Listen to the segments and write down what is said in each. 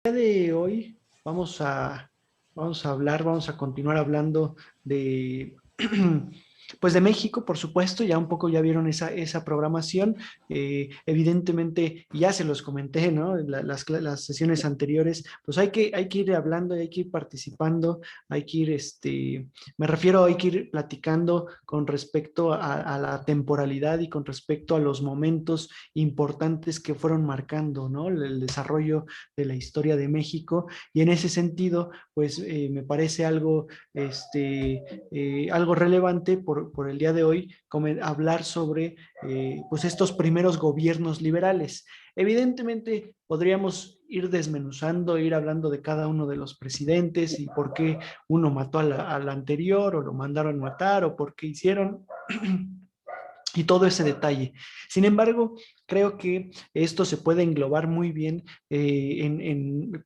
El día de hoy vamos a continuar hablando de, pues de México, por supuesto, ya un poco ya vieron esa programación. Evidentemente, ya se los comenté, ¿no? Las sesiones anteriores, pues hay que ir hablando, hay que ir participando, hay que ir, me refiero, hay que ir platicando con respecto a la temporalidad y con respecto a los momentos importantes que fueron marcando, ¿no? El desarrollo de la historia de México, y en ese sentido, pues me parece algo relevante por el día de hoy, hablar sobre pues estos primeros gobiernos liberales. Evidentemente podríamos ir desmenuzando, ir hablando de cada uno de los presidentes y por qué uno mató al anterior o lo mandaron matar o por qué hicieron y todo ese detalle. Sin embargo, creo que esto se puede englobar muy bien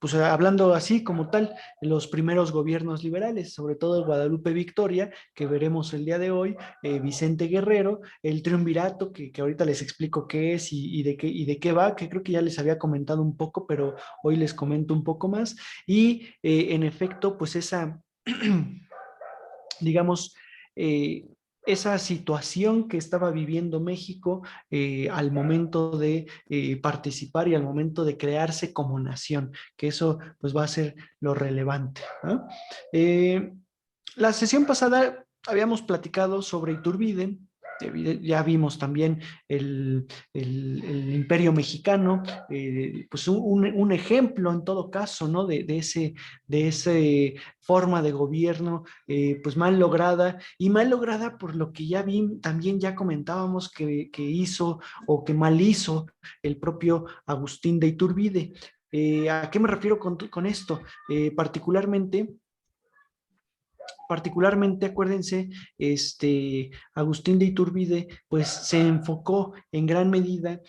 pues hablando así como tal, los primeros gobiernos liberales, sobre todo Guadalupe Victoria, que veremos el día de hoy, Vicente Guerrero, el triunvirato, que ahorita les explico qué es y de qué va, que creo que ya les había comentado un poco, pero hoy les comento un poco más, y en efecto, pues digamos, eh, esa situación que estaba viviendo México al momento de participar y al momento de crearse como nación, que eso pues va a ser lo relevante, ¿no? La sesión pasada habíamos platicado sobre Iturbide, ya vimos también el Imperio Mexicano, pues un ejemplo en todo caso, ¿no? De ese forma de gobierno pues mal lograda por lo que ya vi, también ya comentábamos que hizo o que mal hizo el propio Agustín de Iturbide. ¿A qué me refiero con esto? Particularmente, acuérdense, Agustín de Iturbide, pues se enfocó en gran medida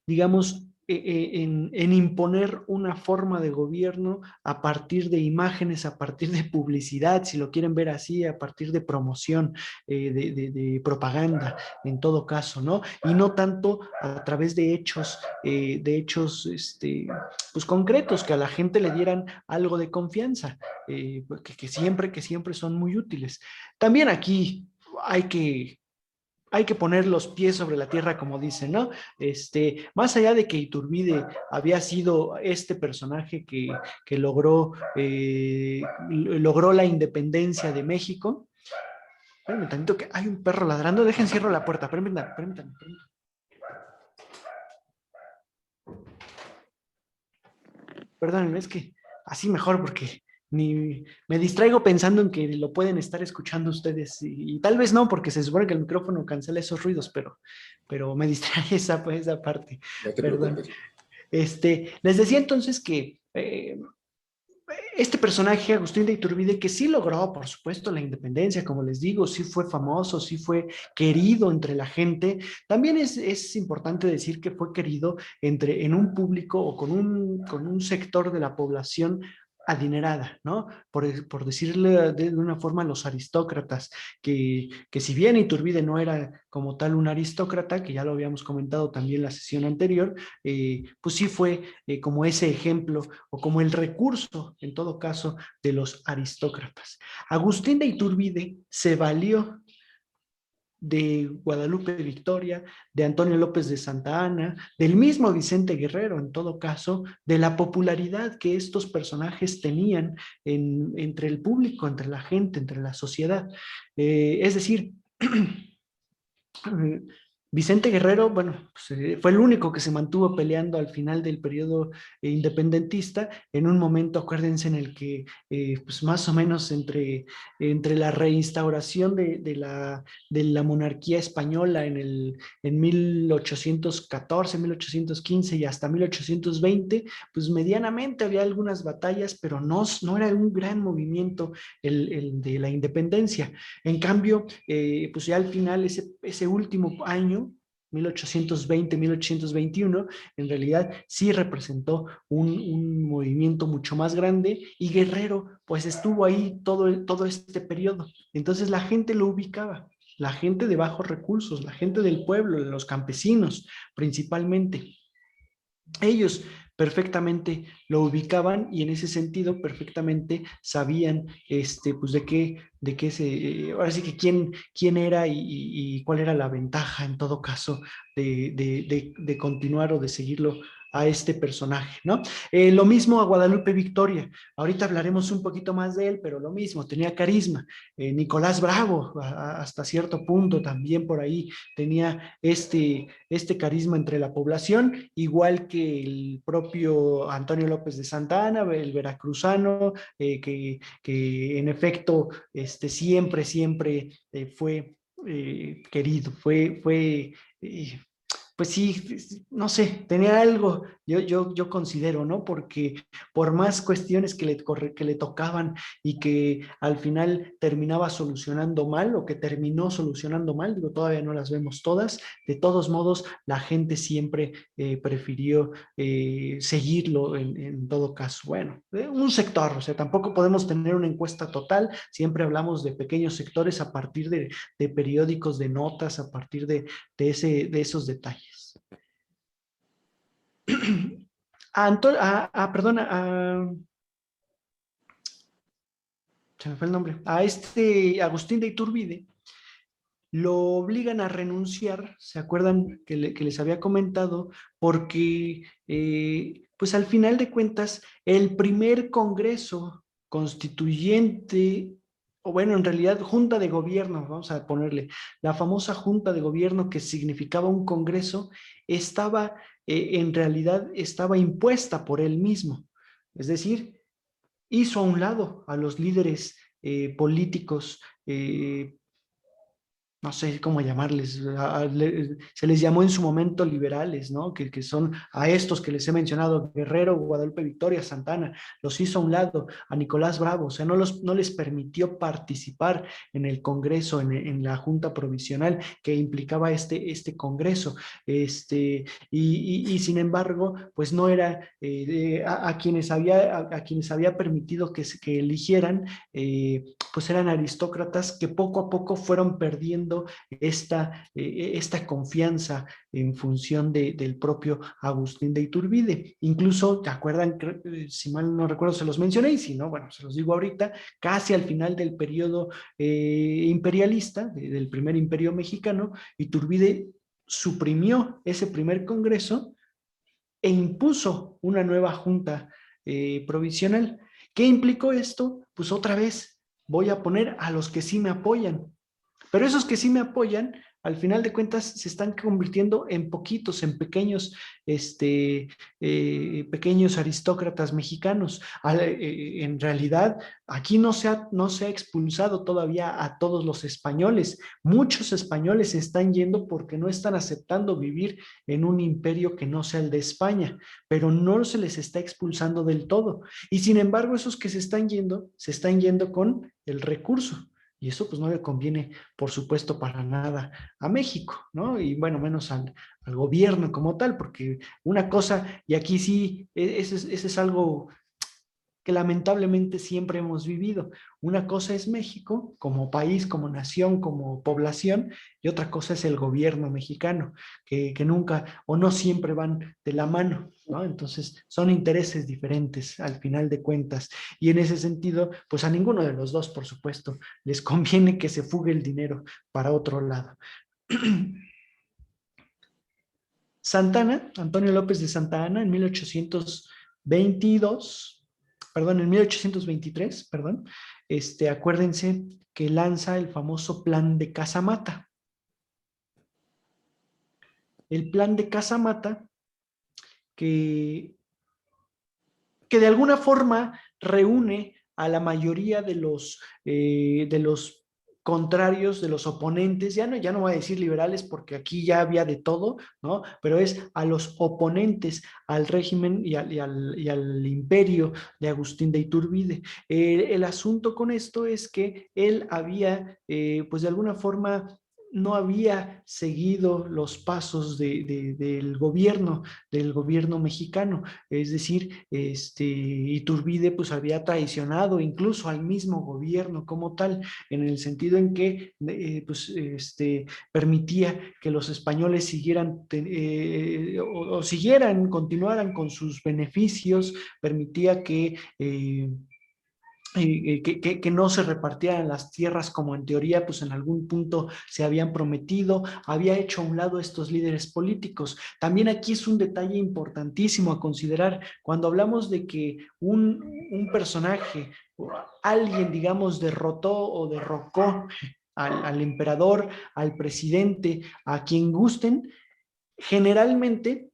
digamos, en imponer una forma de gobierno a partir de imágenes, a partir de publicidad, si lo quieren ver así, a partir de promoción, de propaganda, en todo caso, ¿no? Y no tanto a través de hechos, pues concretos, que a la gente le dieran algo de confianza que siempre son muy útiles. También aquí hay que, hay que poner los pies sobre la tierra, como dicen, ¿no? Más allá de que Iturbide había sido este personaje que logró la independencia de México. Espérenme tantito que hay un perro ladrando, dejen cierro la puerta, permítanme. Perdónenme, es que así mejor porque ni me distraigo pensando en que lo pueden estar escuchando ustedes y tal vez no, porque se supone que el micrófono cancela esos ruidos, pero me distrae esa parte, No te perdón. preocupes. Les decía entonces que este personaje, Agustín de Iturbide, que sí logró, por supuesto, la independencia, como les digo, sí fue famoso, sí fue querido entre la gente, también es importante decir que fue querido en un público o con un sector de la población adinerada, ¿no? Por decirle de una forma, los aristócratas, que si bien Iturbide no era como tal un aristócrata, que ya lo habíamos comentado también en la sesión anterior, pues sí fue como ese ejemplo o como el recurso, en todo caso, de los aristócratas. Agustín de Iturbide se valió de Guadalupe Victoria, de Antonio López de Santa Anna, del mismo Vicente Guerrero, en todo caso, de la popularidad que estos personajes tenían entre el público, entre la gente, entre la sociedad. Es decir, Vicente Guerrero, bueno, pues, fue el único que se mantuvo peleando al final del periodo independentista, en un momento, acuérdense, en el que, pues más o menos entre la reinstauración de la monarquía española en 1814, 1815 y hasta 1820, pues medianamente había algunas batallas, pero no era un gran movimiento el de la independencia. En cambio, pues ya al final, ese último año, 1820, 1821, en realidad sí representó un movimiento mucho más grande y Guerrero pues estuvo ahí todo este periodo. Entonces la gente lo ubicaba, la gente de bajos recursos, la gente del pueblo, los campesinos principalmente. Ellos perfectamente lo ubicaban y en ese sentido perfectamente sabían pues de qué ahora sí que quién era y cuál era la ventaja en todo caso de continuar o de seguirlo a este personaje, ¿no? Lo mismo a Guadalupe Victoria. Ahorita hablaremos un poquito más de él, pero lo mismo, tenía carisma. Nicolás Bravo, hasta cierto punto, también por ahí tenía este carisma entre la población, igual que el propio Antonio López de Santa Anna, el veracruzano, que en efecto siempre fue querido, pues sí, no sé, tenía algo, yo considero, ¿no? Porque por más cuestiones que le tocaban y que al final terminaba solucionando mal o que terminó solucionando mal, digo, todavía no las vemos todas, de todos modos, la gente siempre prefirió seguirlo en todo caso. Bueno, un sector, o sea, tampoco podemos tener una encuesta total, siempre hablamos de pequeños sectores a partir de periódicos, de notas, a partir de esos detalles. Perdona, se me fue el nombre, a este Agustín de Iturbide lo obligan a renunciar, ¿se acuerdan que les había comentado? Porque, pues al final de cuentas, el primer congreso constituyente, o bueno, en realidad junta de gobierno, vamos a ponerle, la famosa junta de gobierno que significaba un congreso, estaba, en realidad, estaba impuesta por él mismo. Es decir, hizo a un lado a los líderes políticos no sé cómo llamarles, se les llamó en su momento liberales, ¿no? Que son a estos que les he mencionado, Guerrero, Guadalupe Victoria, Santana, los hizo a un lado, a Nicolás Bravo, o sea, no les permitió participar en el Congreso, en la Junta Provisional que implicaba este Congreso, y sin embargo, pues no era a quienes había permitido que eligieran, pues eran aristócratas que poco a poco fueron perdiendo esta confianza en función del propio Agustín de Iturbide. Incluso, ¿te acuerdan? Si mal no recuerdo, se los mencioné, y si no, bueno, se los digo ahorita, casi al final del periodo imperialista, del primer imperio mexicano, Iturbide suprimió ese primer congreso e impuso una nueva junta provisional. ¿Qué implicó esto? Pues otra vez voy a poner a los que sí me apoyan, pero esos que sí me apoyan, al final de cuentas, se están convirtiendo en poquitos, en pequeños, pequeños aristócratas mexicanos. En realidad, aquí no se ha expulsado todavía a todos los españoles. Muchos españoles se están yendo porque no están aceptando vivir en un imperio que no sea el de España, pero no se les está expulsando del todo. Y sin embargo, esos que se están yendo con el recurso. Y eso pues no le conviene, por supuesto, para nada a México, ¿no? Y bueno, menos al gobierno como tal, porque una cosa, y aquí sí, ese es algo que lamentablemente siempre hemos vivido. Una cosa es México como país, como nación, como población, y otra cosa es el gobierno mexicano, que nunca o no siempre van de la mano, ¿no? Entonces, son intereses diferentes al final de cuentas. Y en ese sentido, pues a ninguno de los dos, por supuesto, les conviene que se fugue el dinero para otro lado. Santana, Antonio López de Santa Anna, en 1822, perdón, en 1823, perdón, acuérdense que lanza el famoso plan de Casamata. El plan de Casamata que, que de alguna forma reúne a la mayoría de los contrarios, de los oponentes, ya no voy a decir liberales porque aquí ya había de todo, ¿no? Pero es a los oponentes al régimen y al imperio de Agustín de Iturbide. El asunto con esto es que él había, pues de alguna forma, no había seguido los pasos del gobierno mexicano. Es decir, Iturbide pues había traicionado incluso al mismo gobierno como tal, en el sentido en que permitía que los españoles continuaran con sus beneficios, permitía que no se repartieran las tierras como en teoría, pues en algún punto se habían prometido, había hecho a un lado estos líderes políticos. También aquí es un detalle importantísimo a considerar cuando hablamos de que un personaje, alguien, digamos, derrotó o derrocó al emperador, al presidente, a quien gusten, generalmente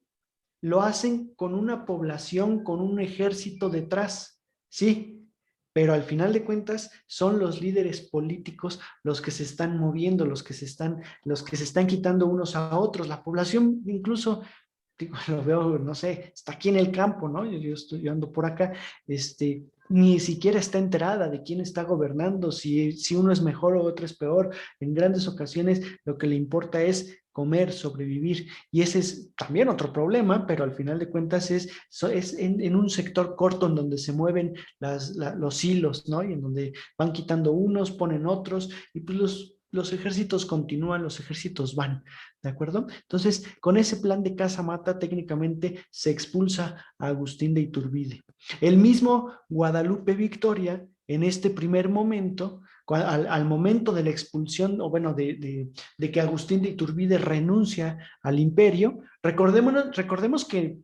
lo hacen con una población, con un ejército detrás, sí, pero al final de cuentas son los líderes políticos los que se están moviendo, los que se están quitando unos a otros. La población incluso, digo, lo veo, no sé, está aquí en el campo, ¿no? Yo ando por acá, ni siquiera está enterada de quién está gobernando, si uno es mejor o otro es peor. En grandes ocasiones lo que le importa es comer, sobrevivir. Y ese es también otro problema, pero al final de cuentas es en un sector corto en donde se mueven los hilos, ¿no? Y en donde van quitando unos, ponen otros, y pues los ejércitos continúan, los ejércitos van, ¿de acuerdo? Entonces, con ese plan de caza-mata, técnicamente se expulsa a Agustín de Iturbide. El mismo Guadalupe Victoria, en este primer momento, al momento de la expulsión, o bueno, de que Agustín de Iturbide renuncia al imperio, recordemos que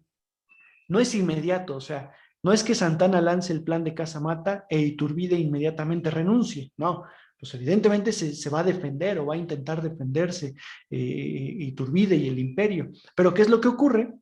no es inmediato, o sea, no es que Santana lance el plan de caza-mata e Iturbide inmediatamente renuncie, no, pues evidentemente se va a defender o va a intentar defenderse Iturbide y el imperio. Pero ¿qué es lo que ocurre?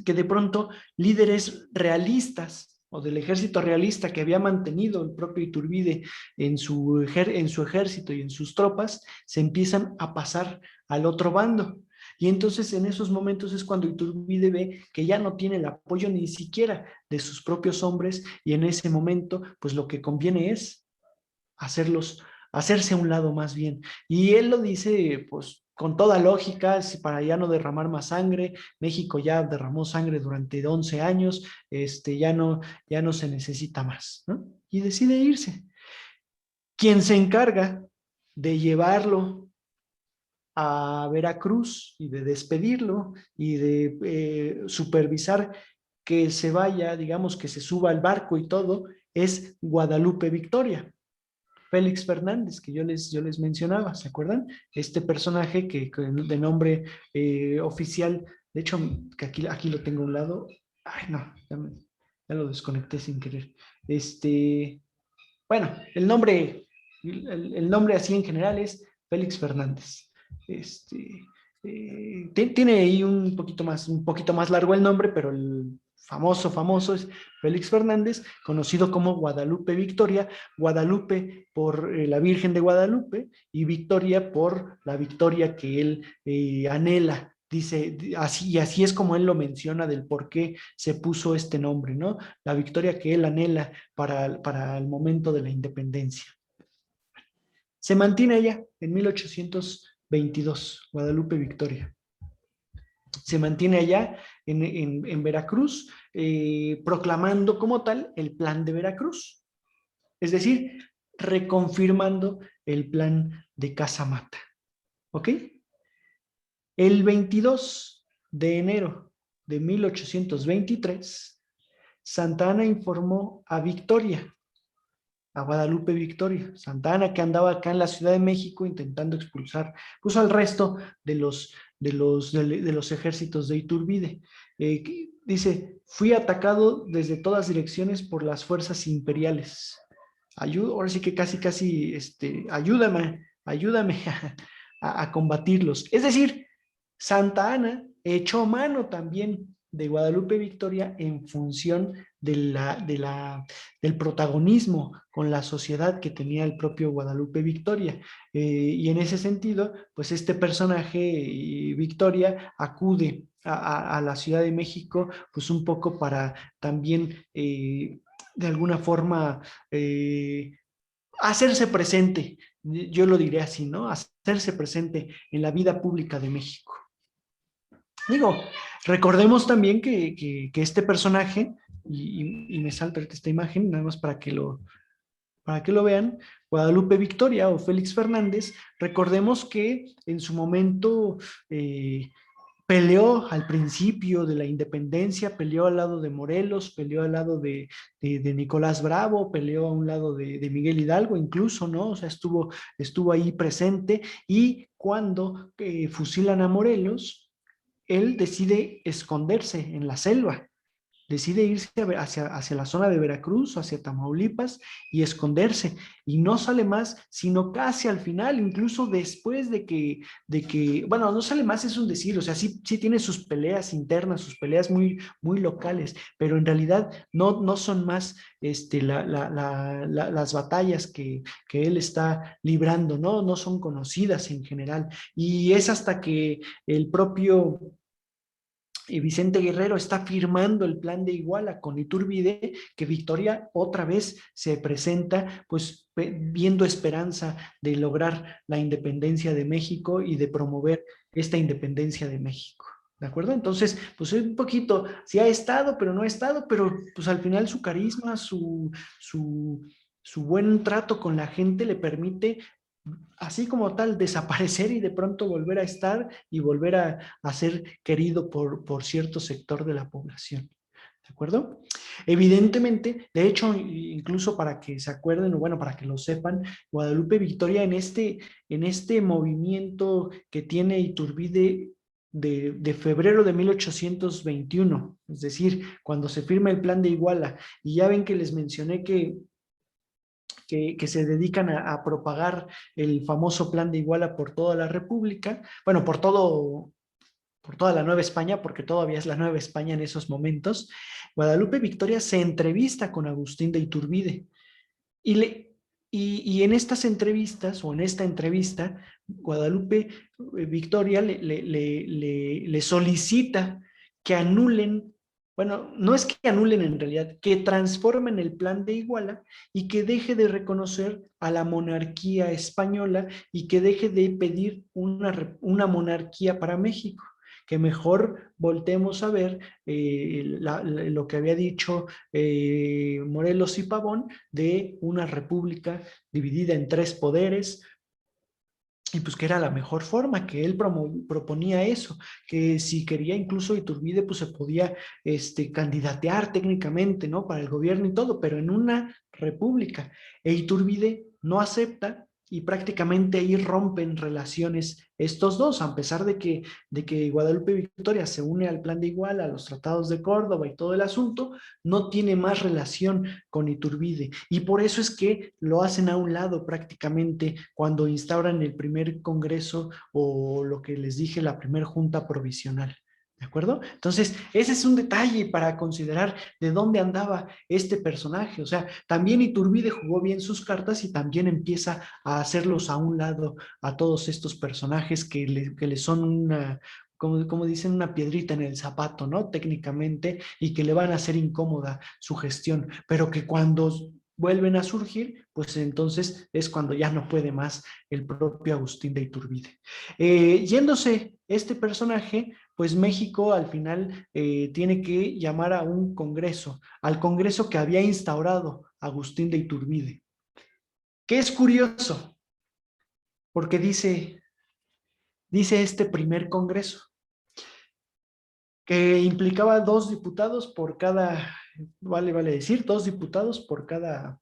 Que de pronto líderes realistas o del ejército realista que había mantenido el propio Iturbide en su ejército y en sus tropas, se empiezan a pasar al otro bando. Y entonces en esos momentos es cuando Iturbide ve que ya no tiene el apoyo ni siquiera de sus propios hombres, y en ese momento pues lo que conviene es hacerse a un lado más bien. Y él lo dice pues con toda lógica, para ya no derramar más sangre. México ya derramó sangre durante 11 años, ya no se necesita más, ¿no? Y decide irse. Quien se encarga de llevarlo a Veracruz y de despedirlo y de supervisar que se vaya, digamos, que se suba al barco y todo, es Guadalupe Victoria. Félix Fernández, que yo les mencionaba, ¿se acuerdan? Este personaje que de nombre oficial, de hecho, que aquí lo tengo a un lado. Ay, no, ya lo desconecté sin querer. Bueno, el nombre así en general es Félix Fernández. Tiene ahí un poquito más largo el nombre, pero el famoso es Félix Fernández, conocido como Guadalupe Victoria. Guadalupe por la Virgen de Guadalupe y Victoria por la victoria que él anhela. Dice así, y así es como él lo menciona del por qué se puso este nombre, ¿no? La victoria que él anhela para el momento de la independencia. Se mantiene ella en 1822, Guadalupe Victoria. Se mantiene allá en Veracruz, proclamando como tal el plan de Veracruz, es decir, reconfirmando el plan de Casamata. ¿Ok? El 22 de enero de 1823, Santa Anna informó a Victoria, a Guadalupe Victoria. Santa Anna, que andaba acá en la Ciudad de México intentando expulsar pues, al resto de los ejércitos de Iturbide. Dice, fui atacado desde todas direcciones por las fuerzas imperiales. Ahora sí que casi, ayúdame a combatirlos. Es decir, Santa Anna echó mano también de Guadalupe Victoria en función del protagonismo con la sociedad que tenía el propio Guadalupe Victoria. Y en ese sentido, pues este personaje, Victoria, acude a la Ciudad de México, pues un poco para también, de alguna forma, hacerse presente yo lo diré así, ¿no? Hacerse presente en la vida pública de México. Digo, recordemos también que este personaje, y me salta esta imagen, nada más para que lo vean, Guadalupe Victoria o Félix Fernández, recordemos que en su momento peleó al principio de la independencia, peleó al lado de Morelos, peleó al lado de Nicolás Bravo, peleó a un lado de Miguel Hidalgo incluso, ¿no? O sea, estuvo ahí presente y cuando fusilan a Morelos, él decide esconderse en la selva, decide irse hacia la zona de Veracruz, hacia Tamaulipas y esconderse. Y no sale más, sino casi al final, incluso después bueno, no sale más, es un decir, o sea, sí tiene sus peleas internas, sus peleas muy locales, pero en realidad no son más las batallas que él está librando, ¿no? No son conocidas en general. Y es hasta que el propio y Vicente Guerrero está firmando el plan de Iguala con Iturbide, que Victoria otra vez se presenta, pues viendo esperanza de lograr la independencia de México y de promover esta independencia de México. ¿De acuerdo? Entonces, pues un poquito, sí ha estado, pero no ha estado, pero pues al final su carisma, su buen trato con la gente le permite así como tal, desaparecer y de pronto volver a estar y volver a ser querido por cierto sector de la población. ¿De acuerdo? Evidentemente, de hecho, incluso para que se acuerden, o bueno, para que lo sepan, Guadalupe Victoria en este movimiento que tiene Iturbide de febrero de 1821, es decir, cuando se firma el plan de Iguala, y ya ven que les mencioné que se dedican a propagar el famoso plan de Iguala por toda la República, bueno, por toda la Nueva España, porque todavía es la Nueva España en esos momentos. Guadalupe Victoria se entrevista con Agustín de Iturbide y, y en estas entrevistas o en esta entrevista, Guadalupe Victoria le solicita que anulen, bueno, no es que anulen en realidad, que transformen el plan de Iguala y que deje de reconocer a la monarquía española y que deje de pedir una monarquía para México, que mejor voltemos a ver lo que había dicho Morelos y Pavón de una república dividida en tres poderes, y pues que era la mejor forma, que él proponía eso, que si quería incluso Iturbide, pues se podía candidatear técnicamente, ¿no? Para el gobierno y todo, pero en una república. E Iturbide no acepta y prácticamente ahí rompen relaciones estos dos, a pesar de que Guadalupe Victoria se une al plan de Iguala, a los tratados de Córdoba y todo el asunto, no tiene más relación con Iturbide. Y por eso es que lo hacen a un lado prácticamente cuando instauran el primer congreso o lo que les dije, la primera junta provisional. ¿De acuerdo? Entonces, ese es un detalle para considerar de dónde andaba este personaje. O sea, también Iturbide jugó bien sus cartas y también empieza a hacerlos a un lado a todos estos personajes que le son una, como dicen, una piedrita en el zapato, ¿no? Técnicamente, y que le van a hacer incómoda su gestión, pero que cuando vuelven a surgir, pues entonces es cuando ya no puede más el propio Agustín de Iturbide. Yéndose este personaje, pues México al final tiene que llamar a un congreso, al congreso que había instaurado Agustín de Iturbide. Que es curioso, porque dice este primer congreso, que implicaba 2 diputados por cada, vale decir, 2 diputados por cada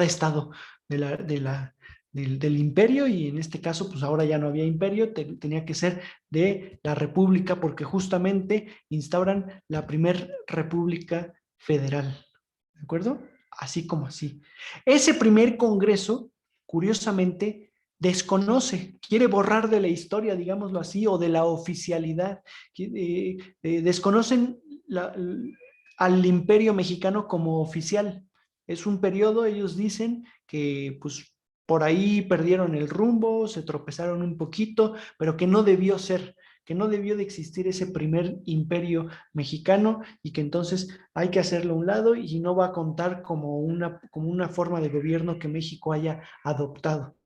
estado del imperio, y en este caso, pues ahora ya no había imperio, tenía que ser de la república, porque justamente instauran la primer república federal, ¿de acuerdo? Así como así. Ese primer congreso, curiosamente, desconoce, quiere borrar de la historia, digámoslo así, o de la oficialidad. Desconocen al imperio mexicano como oficial. Es un periodo, ellos dicen, que pues por ahí perdieron el rumbo, se tropezaron un poquito, pero que no debió ser, que no debió de existir ese primer imperio mexicano y que entonces hay que hacerlo a un lado y no va a contar como una forma de gobierno que México haya adoptado.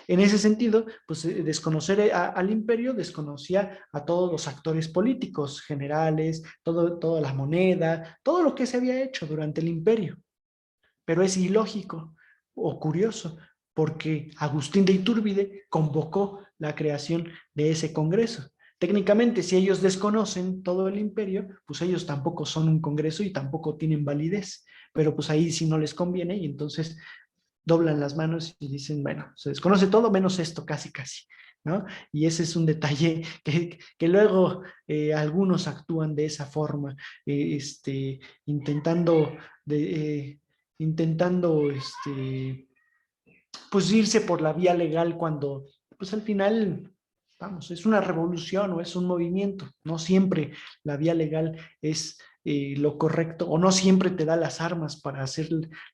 En ese sentido, pues desconocer al imperio desconocía a todos los actores políticos, generales, toda la moneda, todo lo que se había hecho durante el imperio. Pero es ilógico o curioso, porque Agustín de Iturbide convocó la creación de ese congreso. Técnicamente, si ellos desconocen todo el imperio, pues ellos tampoco son un congreso y tampoco tienen validez, pero pues ahí sí no les conviene y entonces doblan las manos y dicen, bueno, se desconoce todo menos esto, casi, casi, ¿no? Y ese es un detalle que luego algunos actúan de esa forma, intentando, de, intentando, pues irse por la vía legal cuando, pues al final, vamos, es una revolución o es un movimiento. No siempre la vía legal es lo correcto o no siempre te da las armas para hacer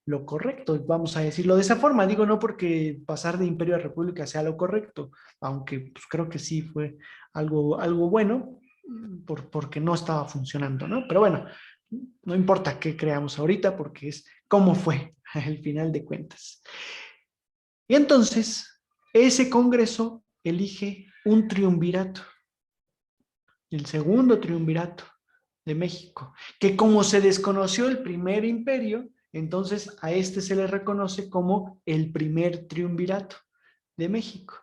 lo correcto, vamos a decirlo de esa forma. Digo, no porque pasar de imperio a república sea lo correcto, aunque pues, creo que sí fue algo bueno porque no estaba funcionando, ¿no? Pero bueno, no importa qué creamos ahorita porque es cómo fue al final de cuentas. Y entonces, ese Congreso elige un triunvirato, el segundo triunvirato de México, que como se desconoció el primer imperio, entonces a este se le reconoce como el primer triunvirato de México.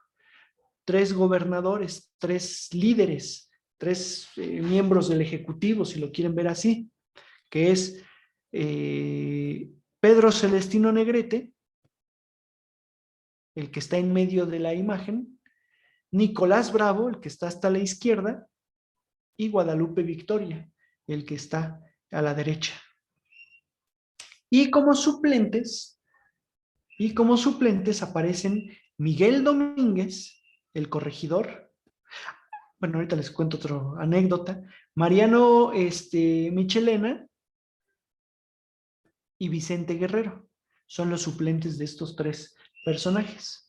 3 gobernadores, 3 líderes, 3 miembros del Ejecutivo, si lo quieren ver así, que es Pedro Celestino Negrete, el que está en medio de la imagen, Nicolás Bravo, el que está hasta la izquierda, y Guadalupe Victoria, el que está a la derecha. Y como suplentes, aparecen Miguel Domínguez, el corregidor. Bueno, ahorita les cuento otra anécdota. Mariano Michelena y Vicente Guerrero son los suplentes de estos 3 personajes.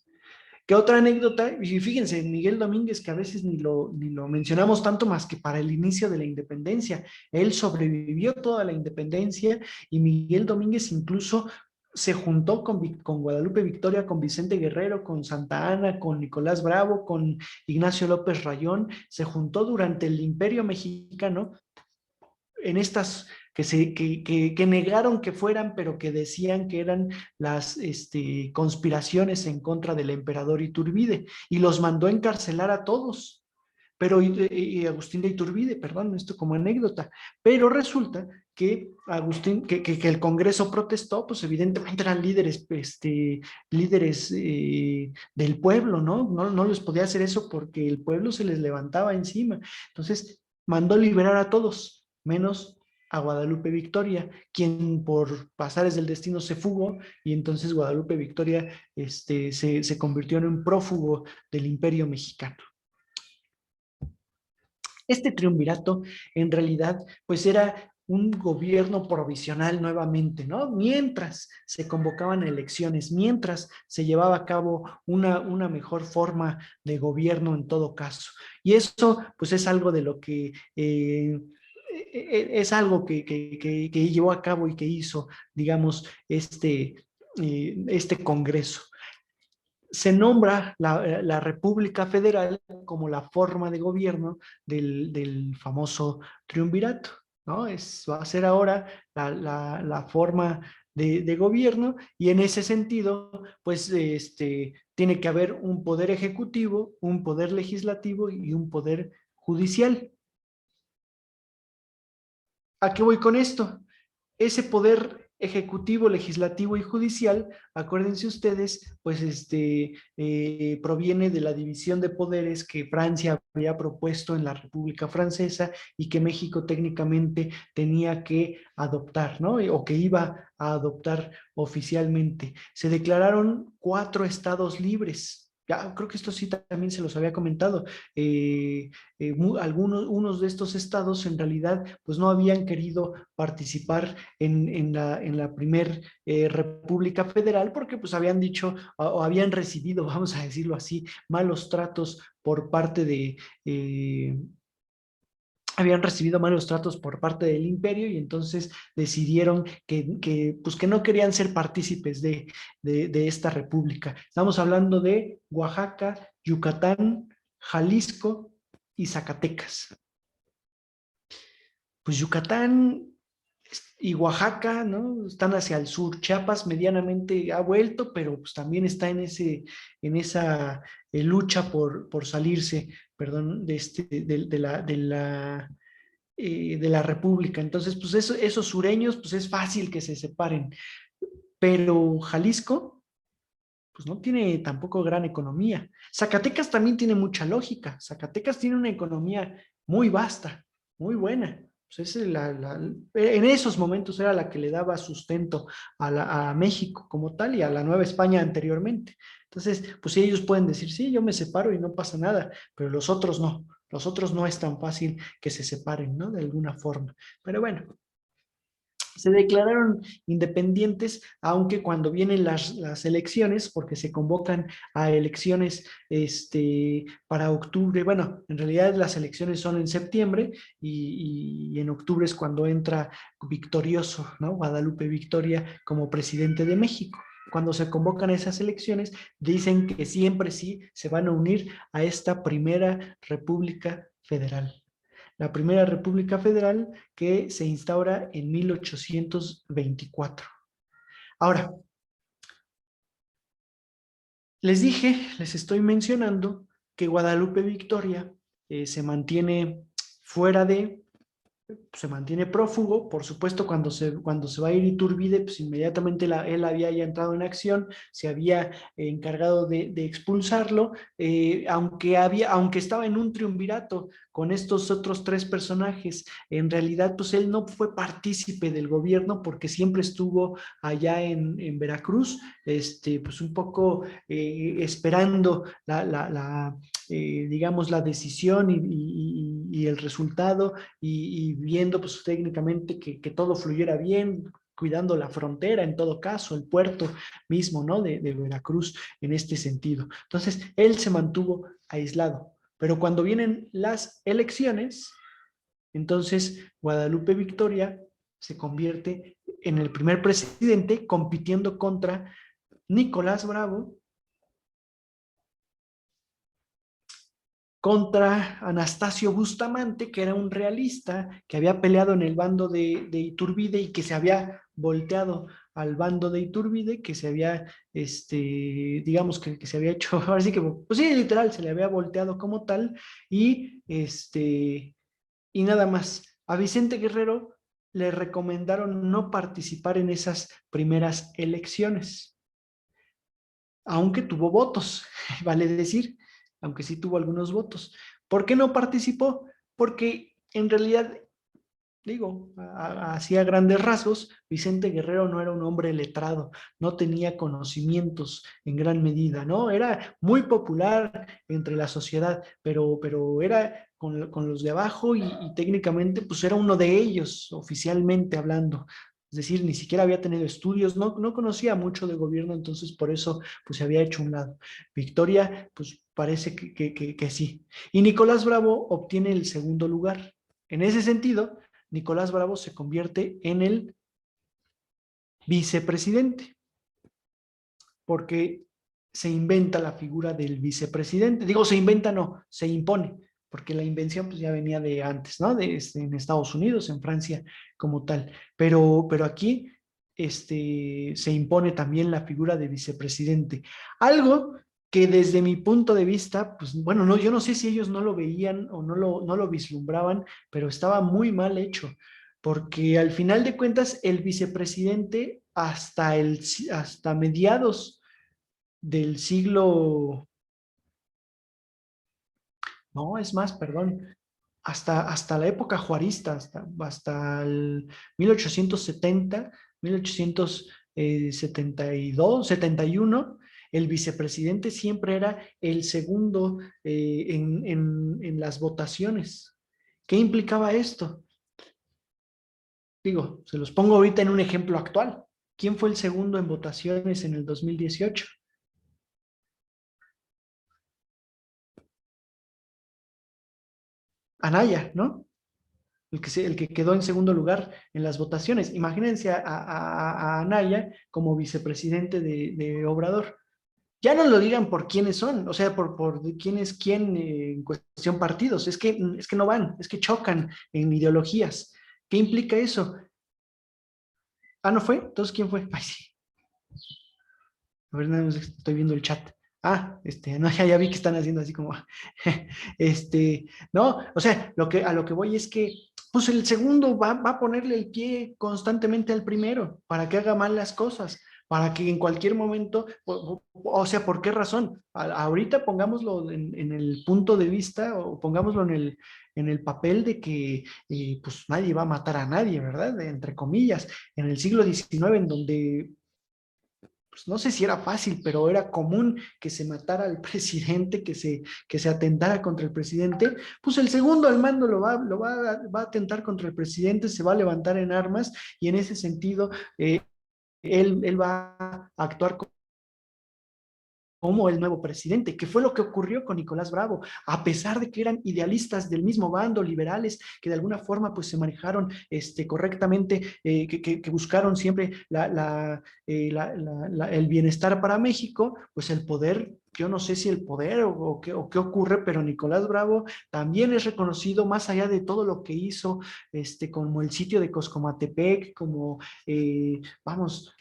¿Qué otra anécdota? Y fíjense, Miguel Domínguez, que a veces ni lo mencionamos tanto más que para el inicio de la independencia. Él sobrevivió toda la independencia y Miguel Domínguez incluso se juntó con Guadalupe Victoria, con Vicente Guerrero, con Santa Ana, con Nicolás Bravo, con Ignacio López Rayón. Se juntó durante el Imperio Mexicano en estas que negaron que fueran, pero que decían que eran las conspiraciones en contra del emperador Iturbide, y los mandó a encarcelar a todos. Pero Agustín de Iturbide, perdón, esto como anécdota, pero resulta que Agustín, que el Congreso protestó, pues evidentemente eran líderes del pueblo, ¿no? ¿no? les podía hacer eso porque el pueblo se les levantaba encima. Entonces, mandó liberar a todos, menos a Guadalupe Victoria, quien por pasares del destino se fugó, y entonces Guadalupe Victoria se convirtió en un prófugo del Imperio Mexicano. Este triunvirato en realidad pues era un gobierno provisional nuevamente, ¿no? Mientras se convocaban elecciones, mientras se llevaba a cabo una mejor forma de gobierno en todo caso. Y eso pues es algo de lo que es algo que llevó a cabo y que hizo, digamos, este Congreso. Se nombra la República Federal como la forma de gobierno del famoso triunvirato, ¿no? Va a ser ahora la forma de gobierno, y en ese sentido, pues tiene que haber un poder ejecutivo, un poder legislativo y un poder judicial. ¿A qué voy con esto? Ese poder ejecutivo, legislativo y judicial, acuérdense ustedes, pues proviene de la división de poderes que Francia había propuesto en la República Francesa y que México técnicamente tenía que adoptar, ¿no? O que iba a adoptar oficialmente. Se declararon 4 estados libres. Ya, creo que esto sí también se los había comentado. Unos de estos estados en realidad pues no habían querido participar en la primer República Federal porque pues habían dicho o habían recibido, vamos a decirlo así, malos tratos por parte habían recibido malos tratos por parte del imperio y entonces decidieron pues que no querían ser partícipes de esta república. Estamos hablando de Oaxaca, Yucatán, Jalisco y Zacatecas. Pues Yucatán y Oaxaca, ¿no? Están hacia el sur. Chiapas medianamente ha vuelto, pero pues también está en esa lucha por salirse, perdón, de la República. Entonces, pues esos sureños, pues es fácil que se separen. Pero Jalisco, pues no tiene tampoco gran economía. Zacatecas también tiene mucha lógica. Zacatecas tiene una economía muy vasta, muy buena. Pues en esos momentos era la que le daba sustento a México como tal y a la Nueva España anteriormente. Entonces, pues sí, ellos pueden decir, sí, yo me separo y no pasa nada, pero los otros no. Los otros no es tan fácil que se separen, ¿no? De alguna forma. Pero bueno, se declararon independientes, aunque cuando vienen las elecciones, porque se convocan a elecciones para octubre, bueno, en realidad las elecciones son en septiembre y en octubre es cuando entra victorioso, ¿no? Guadalupe Victoria como presidente de México. Cuando se convocan esas elecciones, dicen que siempre sí se van a unir a esta primera república federal, la primera República Federal que se instaura en 1824. Ahora, les estoy mencionando que Guadalupe Victoria se mantiene fuera se mantiene prófugo. Por supuesto, cuando se va a ir Iturbide, pues inmediatamente él había ya entrado en acción, se había encargado de expulsarlo, aunque estaba en un triunvirato con estos otros tres personajes, en realidad pues él no fue partícipe del gobierno porque siempre estuvo allá en Veracruz, pues un poco esperando digamos, la decisión y el resultado y viendo pues técnicamente que todo fluyera bien, cuidando la frontera en todo caso, el puerto mismo, ¿no? De Veracruz en este sentido. Entonces, él se mantuvo aislado. Pero cuando vienen las elecciones, entonces Guadalupe Victoria se convierte en el primer presidente compitiendo contra Nicolás Bravo, contra Anastasio Bustamante, que era un realista que había peleado en el bando de Iturbide y que se había volteado al bando de Iturbide, que se había, digamos que se había hecho, ahora sí que, pues sí, literal, se le había volteado como tal, y nada más. A Vicente Guerrero le recomendaron no participar en esas primeras elecciones, aunque tuvo votos, vale decir, aunque sí tuvo algunos votos. ¿Por qué no participó? Porque en realidad, digo, hacía grandes rasgos, Vicente Guerrero no era un hombre letrado, no tenía conocimientos en gran medida, ¿no? Era muy popular entre la sociedad, pero era con los de abajo y técnicamente pues era uno de ellos, oficialmente hablando. Es decir, ni siquiera había tenido estudios, no conocía mucho de gobierno, entonces por eso pues se había hecho un lado. Victoria, pues parece que sí. Y Nicolás Bravo obtiene el segundo lugar. En ese sentido, Nicolás Bravo se convierte en el vicepresidente, porque se inventa la figura del vicepresidente. Digo, se inventa, no, se impone, porque la invención pues ya venía de antes, ¿no? En Estados Unidos, en Francia como tal. Pero aquí se impone también la figura de vicepresidente. Algo que desde mi punto de vista, pues bueno, no, yo no sé si ellos no lo veían o no lo vislumbraban, pero estaba muy mal hecho, porque al final de cuentas el vicepresidente hasta mediados del siglo, no, es más, perdón, hasta la época juarista, hasta el 1870, 1872, 71, el vicepresidente siempre era el segundo en las votaciones. ¿Qué implicaba esto? Digo, se los pongo ahorita en un ejemplo actual. ¿Quién fue el segundo en votaciones en el 2018? Anaya, ¿no? el que quedó en segundo lugar en las votaciones. Imagínense a Anaya como vicepresidente de Obrador. Ya no lo digan por quiénes son, o sea, por quién es quién en cuestión partidos, es que no van, es que chocan en ideologías. ¿Qué implica eso? Ah, ¿no fue? Entonces, ¿quién fue? Ay, sí. A ver, nada más estoy viendo el chat. Ah, no, ya vi que están haciendo así como, no, o sea, a lo que voy es que, pues el segundo va a ponerle el pie constantemente al primero para que haga mal las cosas, para que en cualquier momento, o sea, ¿por qué razón? Ahorita pongámoslo en el punto de vista o pongámoslo en el papel de que pues nadie va a matar a nadie, ¿verdad? Entre comillas, en el siglo XIX, en donde pues no sé si era fácil, pero era común que se matara al presidente, que se atentara contra el presidente, pues el segundo al mando va a atentar contra el presidente, se va a levantar en armas y en ese sentido él va a actuar como el nuevo presidente, que fue lo que ocurrió con Nicolás Bravo, a pesar de que eran idealistas del mismo bando, liberales, que de alguna forma pues se manejaron correctamente, que buscaron siempre el bienestar para México, pues el poder, yo no sé si el poder o qué ocurre, pero Nicolás Bravo también es reconocido más allá de todo lo que hizo, como el sitio de Coscomatepec, como, vamos,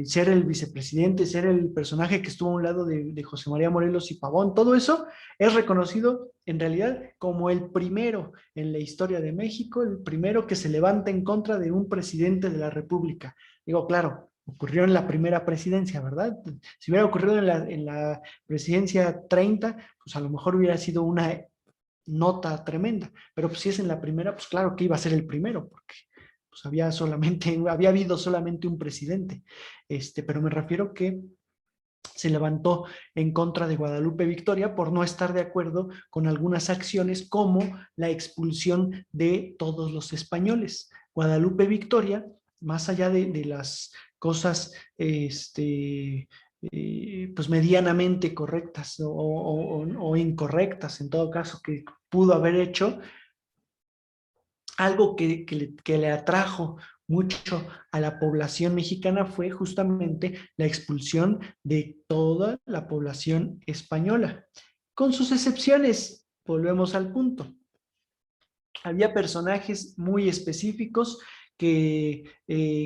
ser el vicepresidente, ser el personaje que estuvo a un lado de José María Morelos y Pavón, todo eso es reconocido en realidad como el primero en la historia de México, el primero que se levanta en contra de un presidente de la República. Digo, claro, ocurrió en la primera presidencia, ¿verdad? Si hubiera ocurrido en la presidencia 30, pues a lo mejor hubiera sido una nota tremenda, pero pues si es en la primera, pues claro que iba a ser el primero, porque pues había habido solamente un presidente, pero me refiero que se levantó en contra de Guadalupe Victoria por no estar de acuerdo con algunas acciones como la expulsión de todos los españoles. Guadalupe Victoria, más allá de las cosas, pues medianamente correctas o incorrectas, en todo caso, que pudo haber hecho, algo que le atrajo mucho a la población mexicana fue justamente la expulsión de toda la población española. Con sus excepciones, volvemos al punto. Había personajes muy específicos que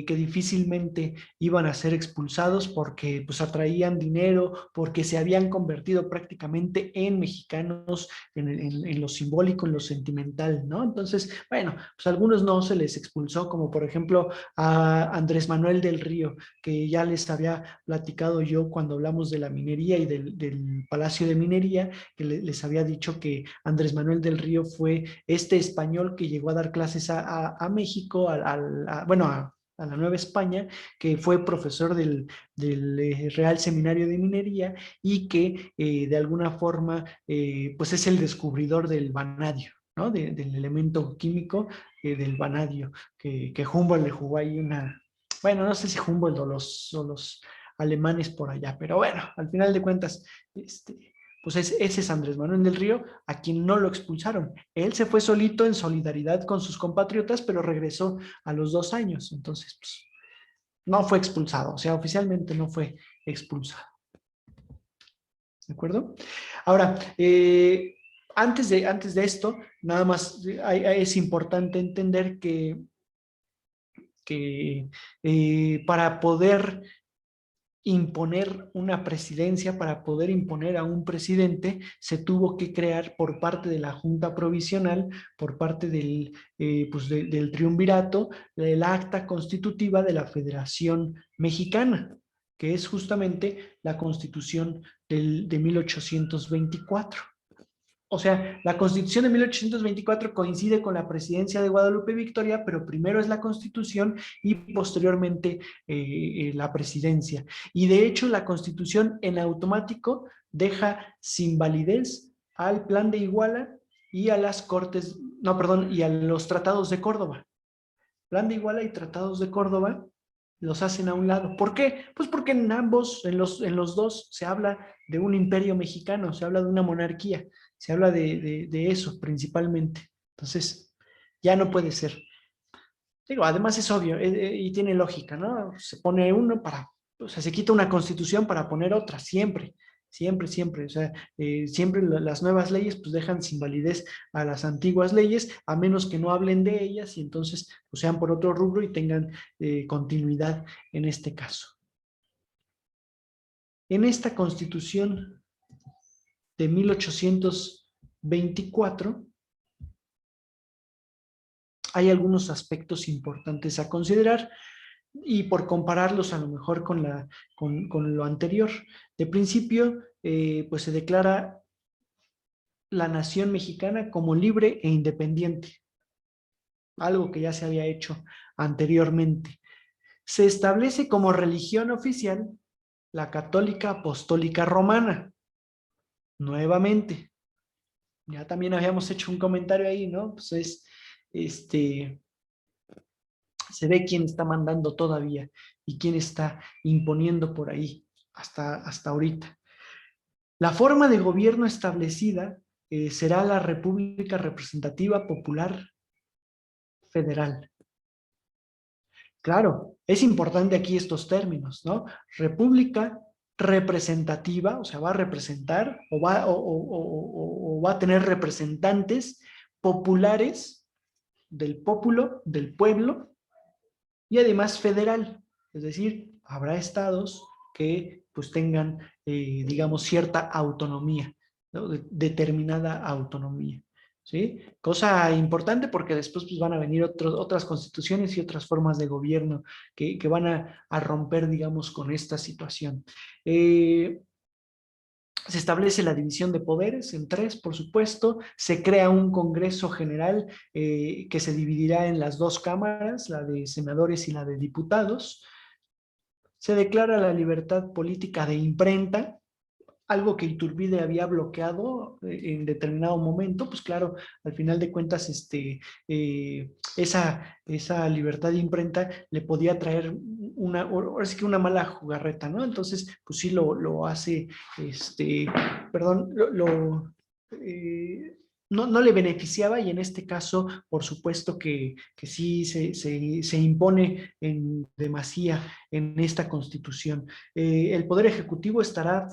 difícilmente iban a ser expulsados porque pues atraían dinero, porque se habían convertido prácticamente en mexicanos en lo simbólico, en lo sentimental, ¿no? Entonces, bueno, pues a algunos no se les expulsó, como por ejemplo a Andrés Manuel del Río, que ya les había platicado yo cuando hablamos de la minería y del Palacio de Minería, que les había dicho que Andrés Manuel del Río fue este español que llegó a dar clases a México, bueno, a la Nueva España, que fue profesor del Real Seminario de Minería y que de alguna forma pues es el descubridor del vanadio, ¿no? Del elemento químico del vanadio, que Humboldt le jugó ahí una, bueno, no sé si Humboldt o los alemanes por allá, pero bueno, al final de cuentas, pues ese es Andrés Manuel del Río, a quien no lo expulsaron. Él se fue solito en solidaridad con sus compatriotas, pero regresó a los 2 años. Entonces, pues, no fue expulsado, o sea, oficialmente no fue expulsado. ¿De acuerdo? Ahora, antes de esto, nada más es importante entender que para poder imponer una presidencia, para poder imponer a un presidente, se tuvo que crear por parte de la Junta Provisional, por parte del triunvirato, el acta constitutiva de la Federación Mexicana, que es justamente la Constitución de 1824. O sea, la Constitución de 1824 coincide con la presidencia de Guadalupe Victoria, pero primero es la Constitución y posteriormente la presidencia. Y de hecho, la Constitución en automático deja sin validez al Plan de Iguala y a las Cortes, no, perdón, y a los Tratados de Córdoba. Plan de Iguala y Tratados de Córdoba los hacen a un lado. ¿Por qué? Pues porque en ambos, en los dos, se habla de un imperio mexicano, se habla de una monarquía, se habla de eso principalmente. Entonces, Ya no puede ser. Digo, además es obvio y tiene lógica, ¿no? Se pone uno para, o sea, se quita una constitución para poner otra, siempre, siempre, siempre. O sea, siempre las nuevas leyes pues dejan sin validez a las antiguas leyes, a menos que no hablen de ellas y entonces pues, sean por otro rubro y tengan continuidad en este caso. En esta constitución de 1824 hay algunos aspectos importantes a considerar y por compararlos a lo mejor con lo anterior. De principio, pues se declara la nación mexicana como libre e independiente, algo que ya se había hecho anteriormente. Se establece como religión oficial la católica apostólica romana, nuevamente. Ya también habíamos hecho un comentario ahí, ¿no? Pues este, se ve quién está mandando todavía y quién está imponiendo por ahí hasta ahorita. La forma de gobierno establecida será la República Representativa Popular Federal. Claro, es importante aquí estos términos, ¿no? República representativa, o sea, va a representar o va a tener representantes populares del pueblo, y además federal, es decir, habrá estados que pues tengan, digamos, cierta autonomía, ¿no? Determinada autonomía, ¿sí? Cosa importante porque después pues, van a venir otras constituciones y otras formas de gobierno que van a romper, digamos, con esta situación. Se establece la división de poderes en tres, por supuesto. Se crea un Congreso General que se dividirá en las dos cámaras, la de senadores y la de diputados. Se declara la libertad política de imprenta, algo que Iturbide había bloqueado en determinado momento, pues claro, al final de cuentas, esa libertad de imprenta le podía traer ahora sí que una mala jugarreta, ¿no? Entonces, pues sí lo hace, perdón, no le beneficiaba y en este caso, por supuesto que sí se impone en demasía en esta constitución. El Poder Ejecutivo estará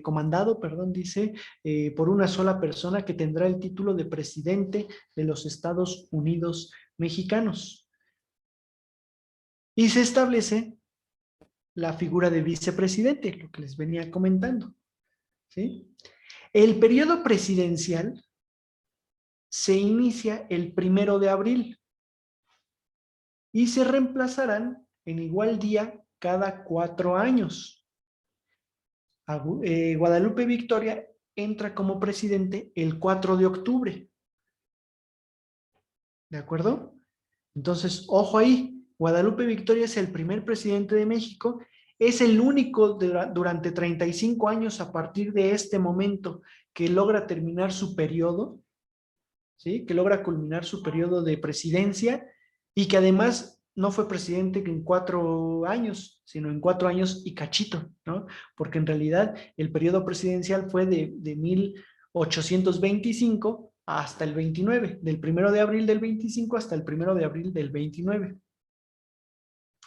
comandado, perdón, dice, por una sola persona que tendrá el título de presidente de los Estados Unidos mexicanos. Y se establece la figura de vicepresidente, lo que les venía comentando, ¿sí? El periodo presidencial se inicia el 1 de abril y se reemplazarán en igual día cada 4 años. Guadalupe Victoria entra como presidente el 4 de octubre. ¿De acuerdo? Entonces, ojo ahí, Guadalupe Victoria es el primer presidente de México, es el único durante 35 años a partir de este momento que logra terminar su periodo, ¿sí? Que logra culminar su periodo de presidencia y que además no fue presidente en 4 años, sino en 4 años y cachito, ¿no? Porque en realidad el periodo presidencial fue de 1825 hasta el 29, del 1 de abril del 25 hasta el 1 de abril del 29.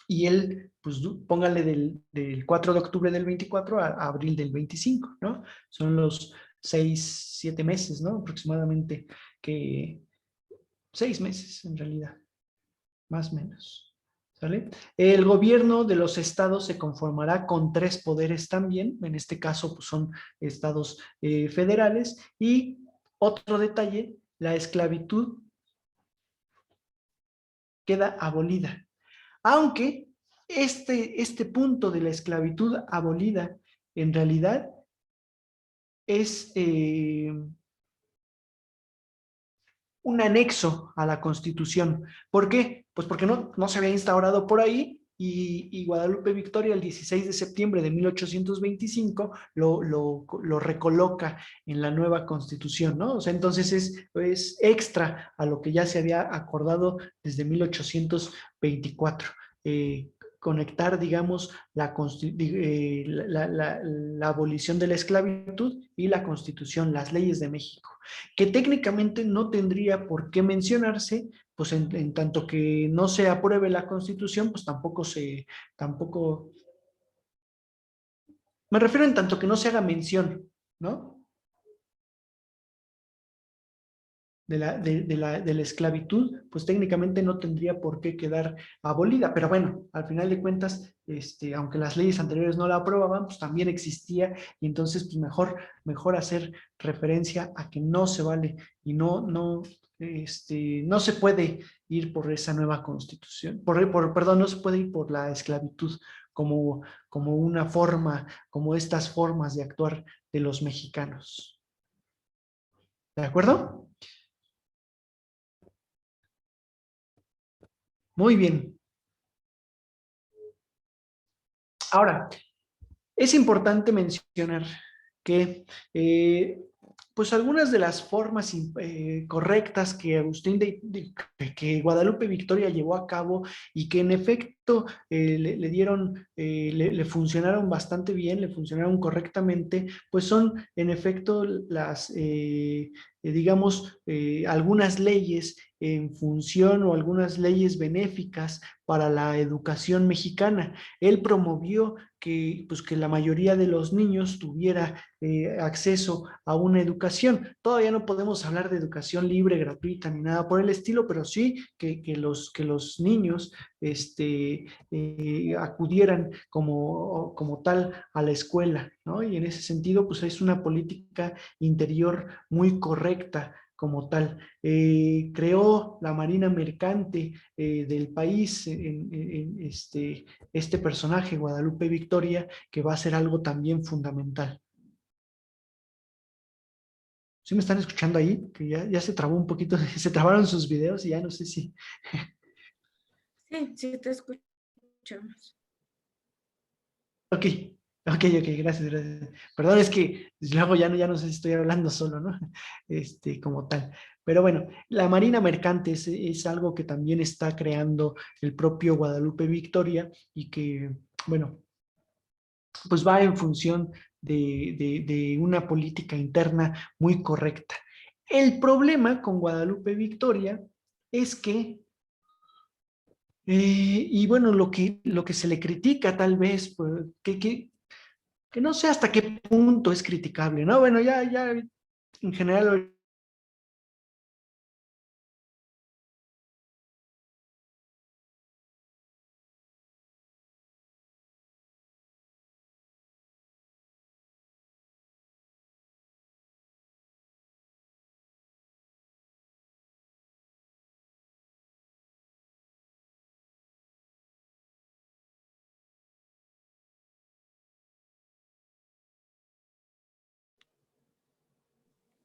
Y él, pues póngale del 4 de octubre del 24 a abril del 25, ¿no? Son los 6, 7 meses, ¿no? Aproximadamente, que 6 meses en realidad, más o menos. ¿Sale? El gobierno de los estados se conformará con 3 poderes también, en este caso pues, son estados federales, y otro detalle, la esclavitud queda abolida. Aunque este punto de la esclavitud abolida en realidad es un anexo a la Constitución. ¿Por qué? Pues porque no se había instaurado por ahí y Guadalupe Victoria el 16 de septiembre de 1825 lo recoloca en la nueva Constitución, ¿no? O sea, entonces es extra a lo que ya se había acordado desde 1824. conectar, digamos, la abolición de la esclavitud y la Constitución, las leyes de México, que técnicamente no tendría por qué mencionarse, pues en tanto que no se apruebe la Constitución, pues tampoco, me refiero en tanto que no se haga mención, ¿no? De la esclavitud, pues técnicamente no tendría por qué quedar abolida, pero bueno, al final de cuentas, aunque las leyes anteriores no la aprobaban, pues también existía, y entonces pues mejor hacer referencia a que no se vale y no se puede ir por esa nueva constitución, perdón, no se puede ir por la esclavitud como una forma, como estas formas de actuar de los mexicanos. ¿De acuerdo? Muy bien. Ahora, es importante mencionar que pues algunas de las formas correctas que que Guadalupe Victoria llevó a cabo y que en efecto le funcionaron bastante bien, le funcionaron correctamente, pues son en efecto digamos, algunas leyes en función o algunas leyes benéficas para la educación mexicana. Él promovió que la mayoría de los niños tuviera acceso a una educación. Todavía no podemos hablar de educación libre, gratuita, ni nada por el estilo, pero sí que los niños acudieran como tal a la escuela, ¿no? Y en ese sentido, pues es una política interior muy correcta como tal. Creó la Marina Mercante del país este personaje, Guadalupe Victoria, que va a ser algo también fundamental. ¿Sí me están escuchando ahí? Que ya se trabó un poquito, se trabaron sus videos y ya no sé si... Sí, sí te escuchamos. Ok, ok, gracias. Perdón, es que luego ya no sé si estoy hablando solo, ¿no? Como tal. Pero bueno, la Marina Mercante es algo que también está creando el propio Guadalupe Victoria y que, bueno, pues va en función de una política interna muy correcta. El problema con Guadalupe Victoria es que, y bueno, lo que se le critica tal vez, pues, que no sé hasta qué punto es criticable, ¿no? Bueno, ya en general.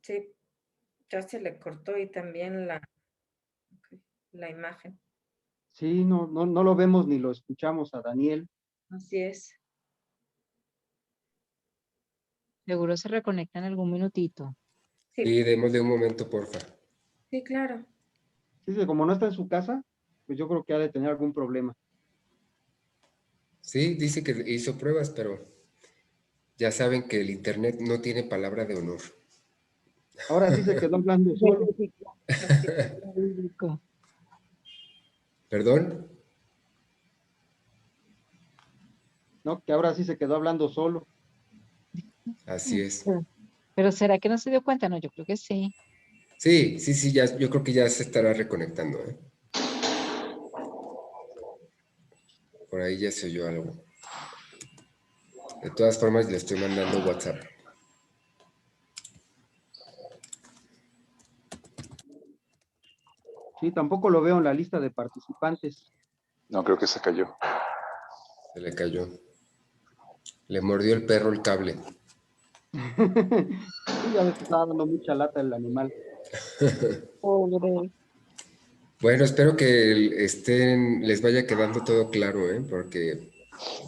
Sí, ya se le cortó y también la imagen. Sí, no lo vemos ni lo escuchamos a Daniel. Así es. Seguro se reconecta en algún minutito. Sí, Y démosle un momento, porfa. sí, claro. Sí, sí, como no está en su casa, pues yo creo que ha de tener algún problema. Sí, dice que hizo pruebas, pero ya saben que el internet no tiene palabra de honor. Ahora sí se quedó hablando solo, Verídico. Verídico. ¿Perdón? ¿no? Que ahora sí se quedó hablando solo. Así es. Pero ¿será que no se dio cuenta? No, yo creo que sí. Sí, ya, yo creo que ya se estará reconectando, ¿eh? Por ahí ya se oyó algo. De todas formas, le estoy mandando WhatsApp. Sí, tampoco lo veo en la lista de participantes. No, creo que se cayó. Se le cayó. Le mordió el perro el cable. Sí, ya ves que estaba dando mucha lata el animal. Pobre. Bueno, espero que les vaya quedando todo claro, ¿eh? Porque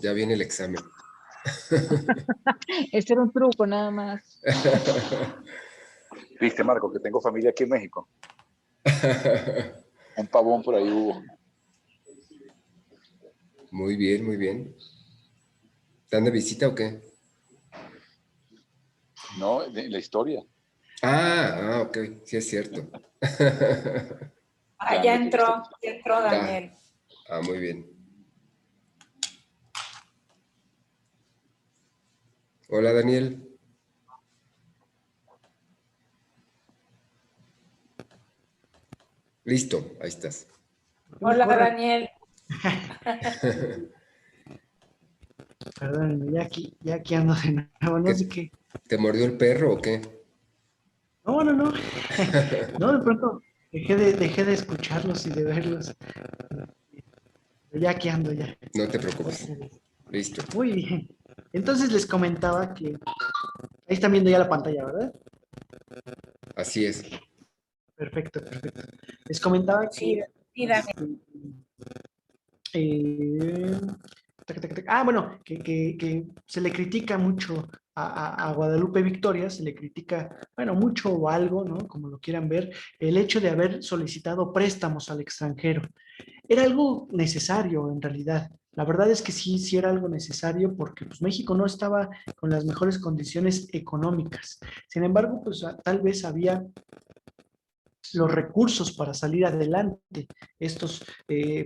ya viene el examen. Este era un truco nada más. Viste, Marco, que tengo familia aquí en México. Un pavón por ahí hubo. Muy bien, muy bien. ¿Están de visita o qué? No, de la historia. Ok, sí es cierto. Ah, Ya ya me tuviste entró, listo. ya entró Ya. Daniel. Muy bien. Hola, Daniel. Listo, ahí estás. Hola, Daniel. Perdónenme, ya aquí ando de nuevo, no sé ¿Qué, qué. te mordió el perro o qué? No, no, no. No, de pronto dejé de escucharlos y de verlos. Pero ya aquí ando ya. No te preocupes. Listo. Muy bien. Entonces les comentaba que ahí están viendo ya la pantalla, ¿verdad? Así es. Perfecto, perfecto. Les comentaba Sí, que sí, Daniel. eh, bueno, que se le critica mucho a Guadalupe Victoria, se le critica, bueno, mucho o algo, ¿no? Como lo quieran ver, el hecho de haber solicitado préstamos al extranjero. Era algo necesario en realidad. La verdad es que sí, sí era algo necesario porque pues, México no estaba con las mejores condiciones económicas. Sin embargo, pues tal vez había los recursos para salir adelante. Estos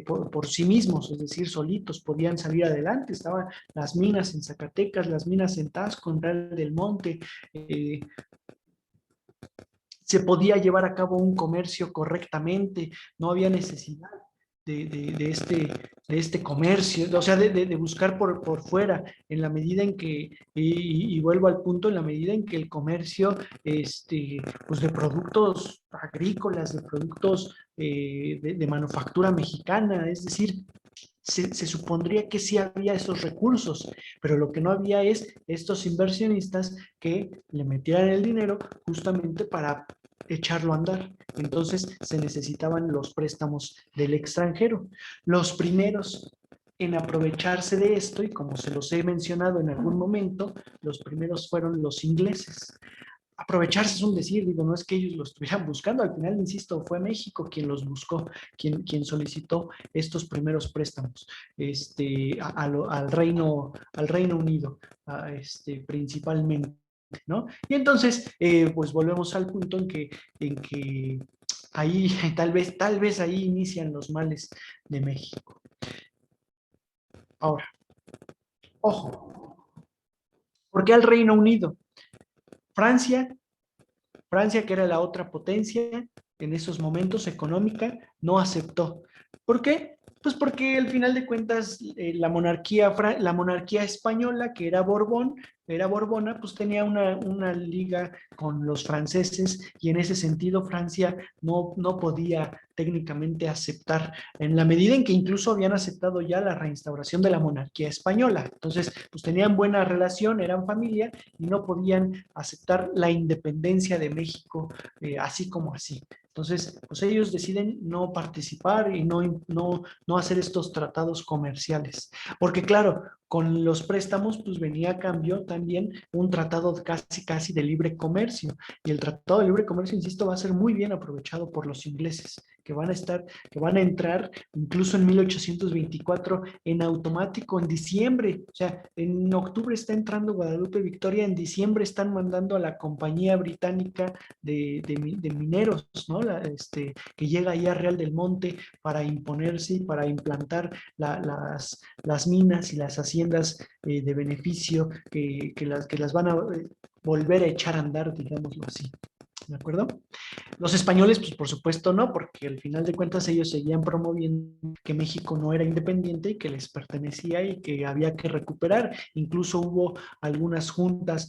por sí mismos, es decir, solitos podían salir adelante. Estaban las minas en Zacatecas, las minas en Tasco, en Real del Monte. Se podía llevar a cabo un comercio correctamente, no había necesidad de este comercio, o sea, de buscar por fuera, en la medida en que, y vuelvo al punto, en la medida en que el comercio, pues de productos agrícolas, de productos de manufactura mexicana, es decir, se supondría que sí había esos recursos, pero lo que no había es estos inversionistas que le metieran el dinero justamente para echarlo a andar. Entonces se necesitaban los préstamos del extranjero. Los primeros en aprovecharse de esto, y como se los he mencionado en algún momento, los primeros fueron los ingleses. Aprovecharse es un decir, digo, no es que ellos lo estuvieran buscando, al final, insisto, fue México quien los buscó, quien solicitó estos primeros préstamos al Reino Unido, principalmente, ¿no? Y entonces, pues volvemos al punto en que ahí, tal vez ahí inician los males de México. Ahora, ojo, ¿por qué al Reino Unido? Francia, que era la otra potencia en esos momentos económica, no aceptó. ¿Por qué? Pues porque al final de cuentas la monarquía española, que era Borbona, pues tenía una liga con los franceses y en ese sentido Francia no podía técnicamente aceptar, en la medida en que incluso habían aceptado ya la reinstauración de la monarquía española. Entonces, pues tenían buena relación, eran familia y no podían aceptar la independencia de México así como así. Entonces, pues ellos deciden no participar y no hacer estos tratados comerciales. Porque claro, con los préstamos, pues venía a cambio también un tratado casi de libre comercio. Y el tratado de libre comercio, insisto, va a ser muy bien aprovechado por los ingleses, que van a entrar incluso en 1824 en automático en diciembre. O sea, en octubre está entrando Guadalupe Victoria, en diciembre están mandando a la compañía británica de mineros, ¿no? Que llega ahí a Real del Monte para imponerse y para implantar las minas y las haciendas de beneficio que las van a volver a echar a andar, digámoslo así. ¿De acuerdo? Los españoles, pues por supuesto no, porque al final de cuentas ellos seguían promoviendo que México no era independiente y que les pertenecía y que había que recuperar. Incluso hubo algunas juntas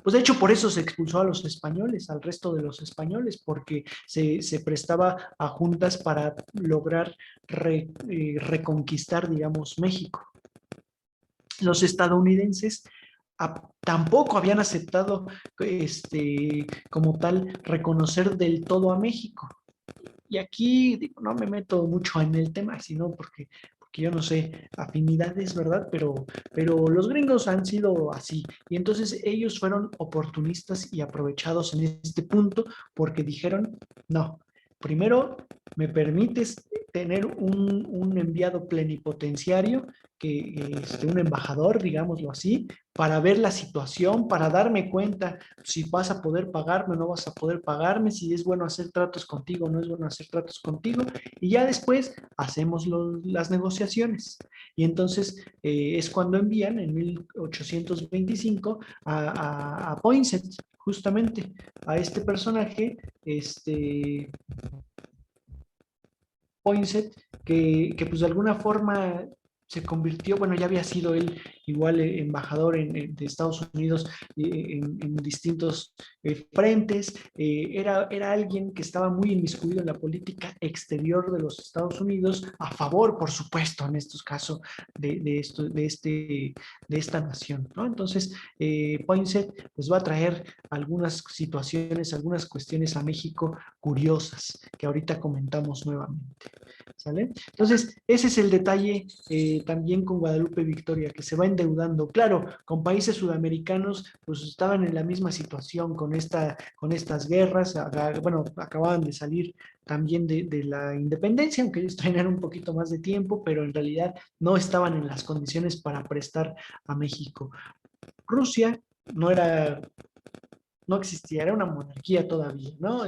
pues de hecho por eso se expulsó a los españoles, al resto de los españoles, porque se prestaba a juntas para lograr reconquistar, digamos, México. Los estadounidenses tampoco habían aceptado como tal reconocer del todo a México. Y aquí digo, no me meto mucho en el tema, sino porque yo no sé afinidades, ¿verdad? Pero los gringos han sido así. Y entonces ellos fueron oportunistas y aprovechados en este punto porque dijeron, no, primero me permites tener un enviado plenipotenciario, un embajador, digámoslo así, para ver la situación, para darme cuenta si vas a poder pagarme o no vas a poder pagarme, si es bueno hacer tratos contigo o no es bueno hacer tratos contigo, y ya después hacemos las negociaciones. Y entonces es cuando envían en 1825 a Poinsett, justamente, a este personaje, Poinsett, que pues de alguna forma se convirtió, bueno, ya había sido él igual embajador de Estados Unidos en distintos frentes, era alguien que estaba muy inmiscuido en la política exterior de los Estados Unidos, a favor, por supuesto, en estos casos de esta nación, ¿no? Entonces, Poinsett pues va a traer algunas situaciones, algunas cuestiones a México curiosas, que ahorita comentamos nuevamente. ¿Sale? Entonces, ese es el detalle también con Guadalupe Victoria, que se va endeudando. Claro, con países sudamericanos, pues estaban en la misma situación con estas guerras. Bueno, acababan de salir también de la independencia, aunque ellos traían un poquito más de tiempo, pero en realidad no estaban en las condiciones para prestar a México. Rusia no existía, era una monarquía todavía, ¿no?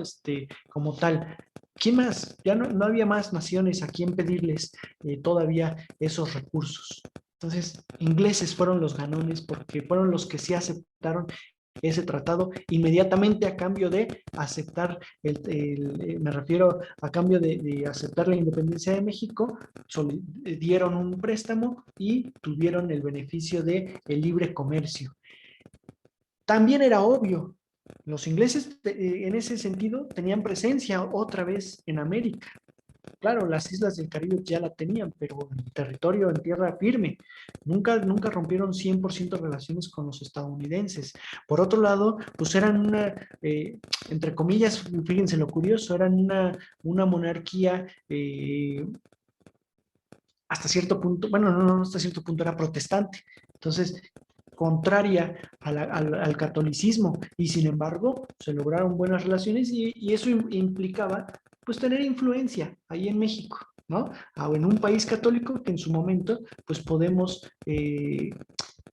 Como tal. ¿Quién más? Ya no había más naciones a quien pedirles todavía esos recursos. Entonces, ingleses fueron los ganones porque fueron los que sí aceptaron ese tratado inmediatamente a cambio de aceptar, me refiero a cambio de aceptar la independencia de México, dieron un préstamo y tuvieron el beneficio del libre comercio. También era obvio, los ingleses en ese sentido tenían presencia otra vez en América. Claro, las islas del Caribe ya la tenían, pero en territorio, en tierra firme. Nunca rompieron 100% relaciones con los estadounidenses. Por otro lado, pues eran entre comillas, fíjense lo curioso, eran una monarquía hasta cierto punto, bueno, no hasta cierto punto, era protestante. Entonces, contraria al catolicismo, y sin embargo se lograron buenas relaciones y eso implicaba pues tener influencia ahí en México, ¿no? O en un país católico que en su momento pues podemos,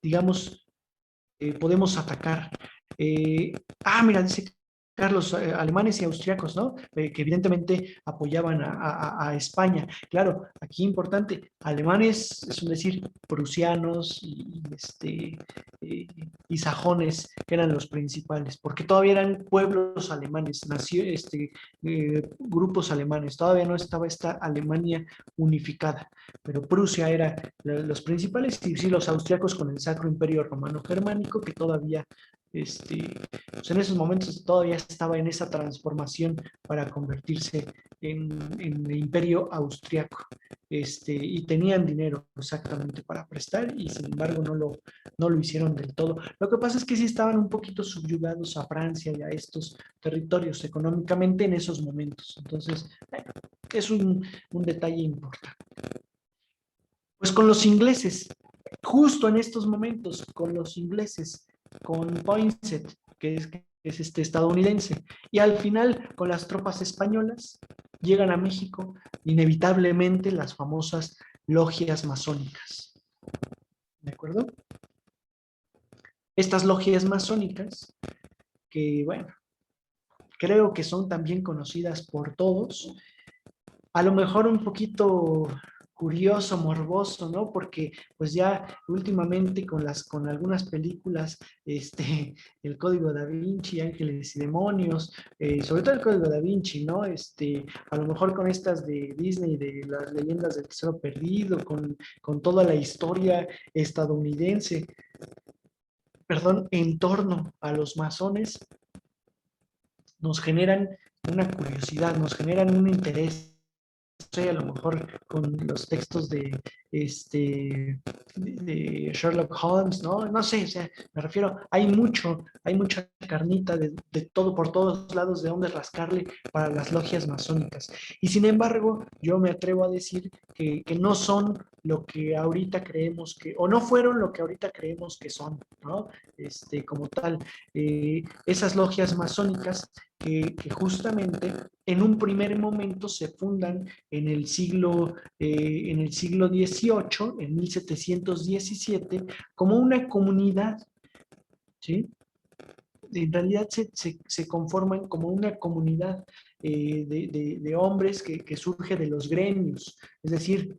digamos, podemos atacar. Mira, dice Carlos, alemanes y austriacos, ¿no? Que evidentemente apoyaban a España. Claro, aquí importante, alemanes, es decir, prusianos y sajones, que eran los principales, porque todavía eran pueblos alemanes, grupos alemanes, todavía no estaba esta Alemania unificada, pero Prusia era los principales, y sí, los austriacos con el Sacro Imperio Romano Germánico, que todavía pues en esos momentos todavía estaba en esa transformación para convertirse en el imperio austriaco, y tenían dinero exactamente para prestar y sin embargo no lo hicieron del todo. Lo que pasa es que sí estaban un poquito subyugados a Francia y a estos territorios económicamente en esos momentos. Entonces, es un detalle importante. Pues con los ingleses, justo en estos momentos, con los ingleses, con Poinsett, que es estadounidense, y al final con las tropas españolas, llegan a México inevitablemente las famosas logias masónicas. ¿De acuerdo? Estas logias masónicas, que bueno, creo que son también conocidas por todos, a lo mejor un poquito curioso, morboso, ¿no? Porque pues ya últimamente con algunas películas, el Código Da Vinci, Ángeles y Demonios, sobre todo el Código Da Vinci, ¿no? A lo mejor con estas de Disney, de las leyendas del tesoro perdido, con toda la historia estadounidense, perdón, en torno a los masones, nos generan una curiosidad, nos generan un interés. A lo mejor con los textos de Sherlock Holmes, ¿no? No sé, o sea, me refiero, hay mucha carnita de todo, por todos lados de donde rascarle para las logias masónicas. Y sin embargo, yo me atrevo a decir que no son lo que ahorita creemos que, o no fueron lo que ahorita creemos que son, ¿no? Como tal, esas logias masónicas que justamente en un primer momento se fundan en el siglo XVIII, en 1717, como una comunidad, ¿sí? En realidad se conforman como una comunidad de hombres que surge de los gremios, es decir,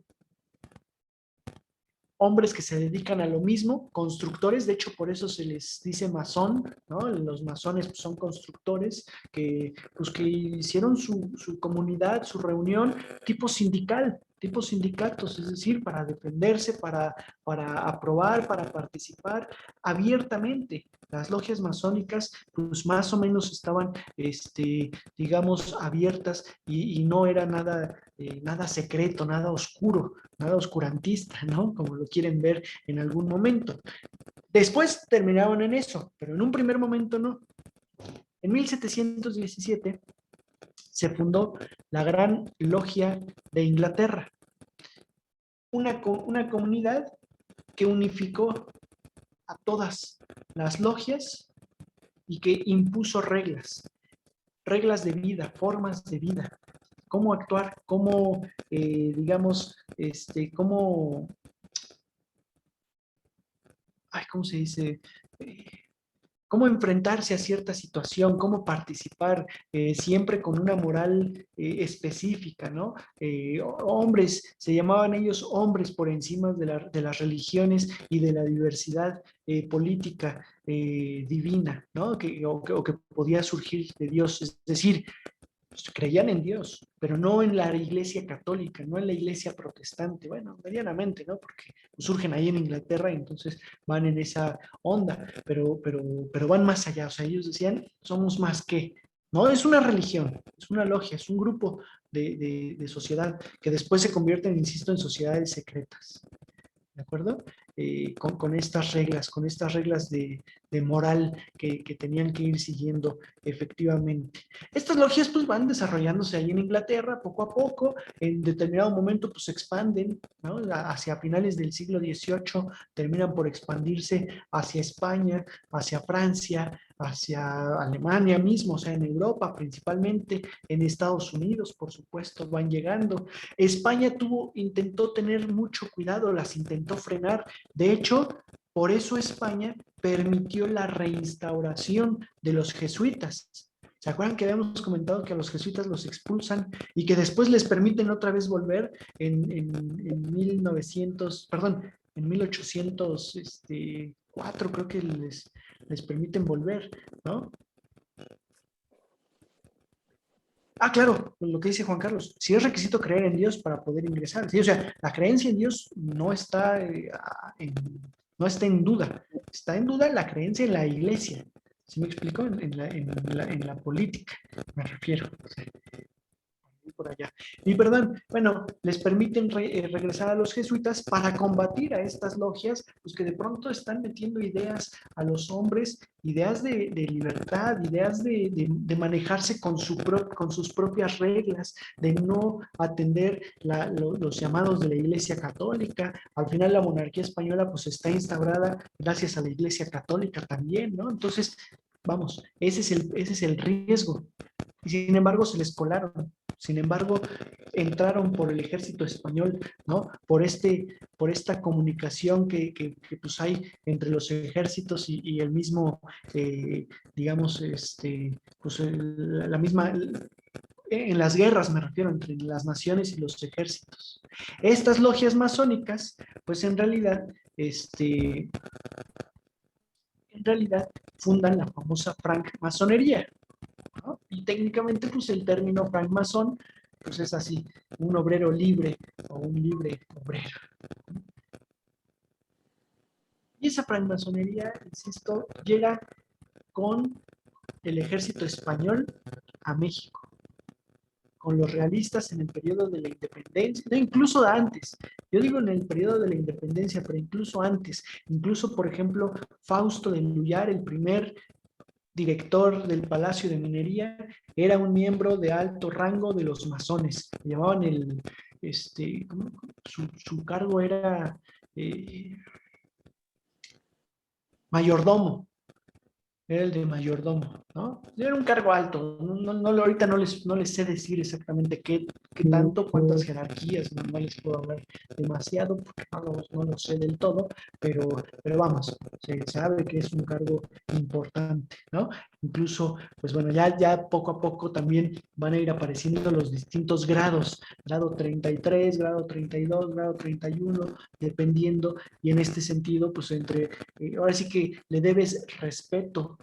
hombres que se dedican a lo mismo, constructores, de hecho por eso se les dice masón, ¿no? Los masones pues, son constructores pues, que hicieron su comunidad, su reunión tipo sindical, tipo sindicatos, es decir, para defenderse, para aprobar, para participar abiertamente. Las logias masónicas pues más o menos estaban, digamos, abiertas y no era nada secreto, nada oscuro, nada oscurantista, ¿no? Como lo quieren ver en algún momento. Después terminaron en eso, pero en un primer momento no. En 1717 se fundó la Gran Logia de Inglaterra, una comunidad que unificó a todas las logias y que impuso reglas de vida, formas de vida, cómo actuar, cómo, digamos, ¿cómo se dice? Cómo enfrentarse a cierta situación, cómo participar, siempre con una moral específica, ¿no? Hombres, se llamaban ellos hombres por encima de las religiones y de la diversidad política divina, ¿no? O que podía surgir de Dios, es decir, creían en Dios, pero no en la iglesia católica, no en la iglesia protestante, bueno, medianamente, ¿no? Porque surgen ahí en Inglaterra y entonces van en esa onda, pero van más allá, o sea, ellos decían, somos más que, no es una religión, es una logia, es un grupo de sociedad que después se convierten, insisto, en sociedades secretas. ¿De acuerdo? Con estas reglas de moral que tenían que ir siguiendo efectivamente. Estas logias pues van desarrollándose ahí en Inglaterra poco a poco, en determinado momento pues se expanden, ¿no? Hacia finales del siglo XVIII terminan por expandirse hacia España, hacia Francia, hacia Alemania mismo, o sea, en Europa principalmente, en Estados Unidos, por supuesto, van llegando. España intentó tener mucho cuidado, las intentó frenar. De hecho, por eso España permitió la reinstauración de los jesuitas. ¿Se acuerdan que habíamos comentado que a los jesuitas los expulsan y que después les permiten otra vez volver en 1804 creo que les permiten volver, ¿no? Ah, claro, lo que dice Juan Carlos, sí es requisito creer en Dios para poder ingresar. Sí, o sea, la creencia en Dios no está en duda. Está en duda la creencia en la iglesia. ¿Sí me explico? En la política, me refiero. O sea, por allá. Y perdón, bueno, les permiten regresar a los jesuitas para combatir a estas logias, pues que de pronto están metiendo ideas a los hombres, ideas de libertad, ideas de manejarse con sus propias reglas, de no atender los llamados de la Iglesia Católica. Al final la monarquía española pues está instaurada gracias a la Iglesia Católica también, ¿no? Entonces, vamos, ese es el riesgo. Y sin embargo se les colaron. Sin embargo, entraron por el ejército español, ¿no? Por esta comunicación que pues hay entre los ejércitos y el mismo, digamos, pues la misma, en las guerras me refiero, entre las naciones y los ejércitos. Estas logias masónicas, pues en realidad fundan la famosa francmasonería, ¿no? Y técnicamente, pues el término francmasón, pues es así, un obrero libre o un libre obrero. Y esa francmasonería, insisto, llega con el ejército español a México, con los realistas en el periodo de la independencia, no, incluso antes, yo digo en el periodo de la independencia, pero incluso antes, incluso por ejemplo, Fausto de Luyar, el primer director del Palacio de Minería, era un miembro de alto rango de los masones, le llamaban su cargo era mayordomo. Era el de mayordomo, ¿no? Era un cargo alto, ahorita no les sé decir exactamente qué tanto, cuántas jerarquías, no les puedo hablar demasiado porque no lo sé del todo, pero vamos, se sabe que es un cargo importante, ¿no? Incluso, pues bueno, ya poco a poco también van a ir apareciendo los distintos grados, grado 33, grado 32, grado 31, dependiendo, y en este sentido, pues ahora sí que le debes respeto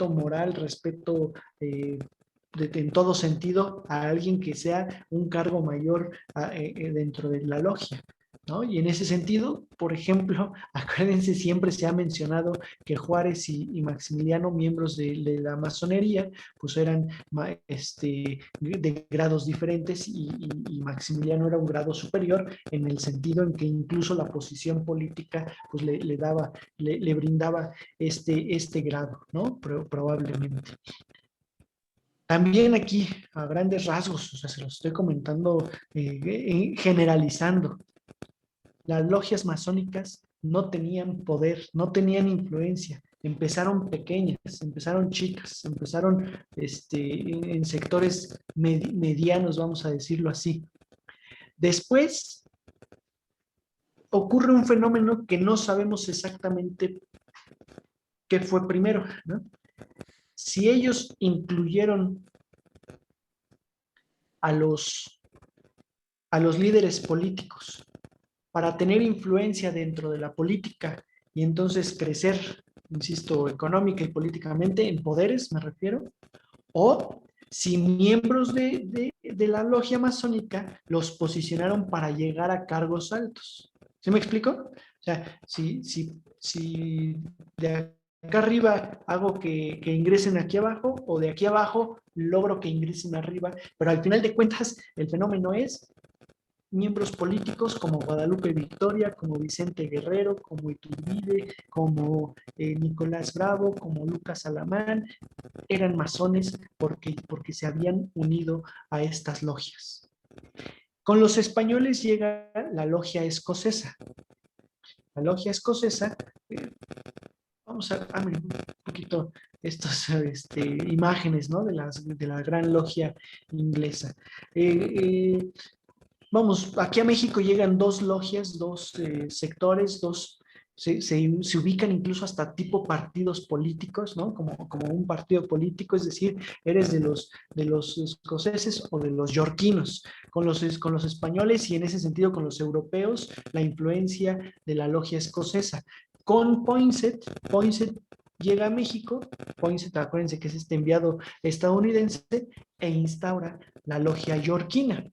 moral, respeto en todo sentido a alguien que sea un cargo mayor dentro de la logia, ¿no? Y en ese sentido, por ejemplo, acuérdense, siempre se ha mencionado que Juárez y Maximiliano, miembros de la masonería, pues eran de grados diferentes y Maximiliano era un grado superior en el sentido en que incluso la posición política pues le brindaba este grado, ¿no? Probablemente. También aquí, a grandes rasgos, o sea, se los estoy comentando, generalizando, las logias masónicas no tenían poder, no tenían influencia, empezaron pequeñas, empezaron chicas, empezaron en sectores medianos, vamos a decirlo así. Después ocurre un fenómeno que no sabemos exactamente qué fue primero, ¿no? Si ellos incluyeron a los líderes políticos para tener influencia dentro de la política y entonces crecer, insisto, económica y políticamente, en poderes me refiero, o si miembros de la logia masónica los posicionaron para llegar a cargos altos. ¿Sí me explico? O sea, si de acá arriba hago que ingresen aquí abajo, o de aquí abajo logro que ingresen arriba, pero al final de cuentas el fenómeno es miembros políticos como Guadalupe Victoria, como Vicente Guerrero, como Iturbide, como Nicolás Bravo, como Lucas Alamán, eran masones porque se habían unido a estas logias. Con los españoles llega la logia escocesa. La logia escocesa, vamos a ver un poquito estas imágenes, ¿no? de la gran logia inglesa. Vamos, aquí a México llegan dos logias, dos sectores, se ubican incluso hasta tipo partidos políticos, ¿no? Como un partido político, es decir, eres de los escoceses o de los yorquinos. Con los españoles y en ese sentido con los europeos, la influencia de la logia escocesa. Con Poinsett llega a México, Poinsett, acuérdense que es este enviado estadounidense, e instaura la logia yorquina.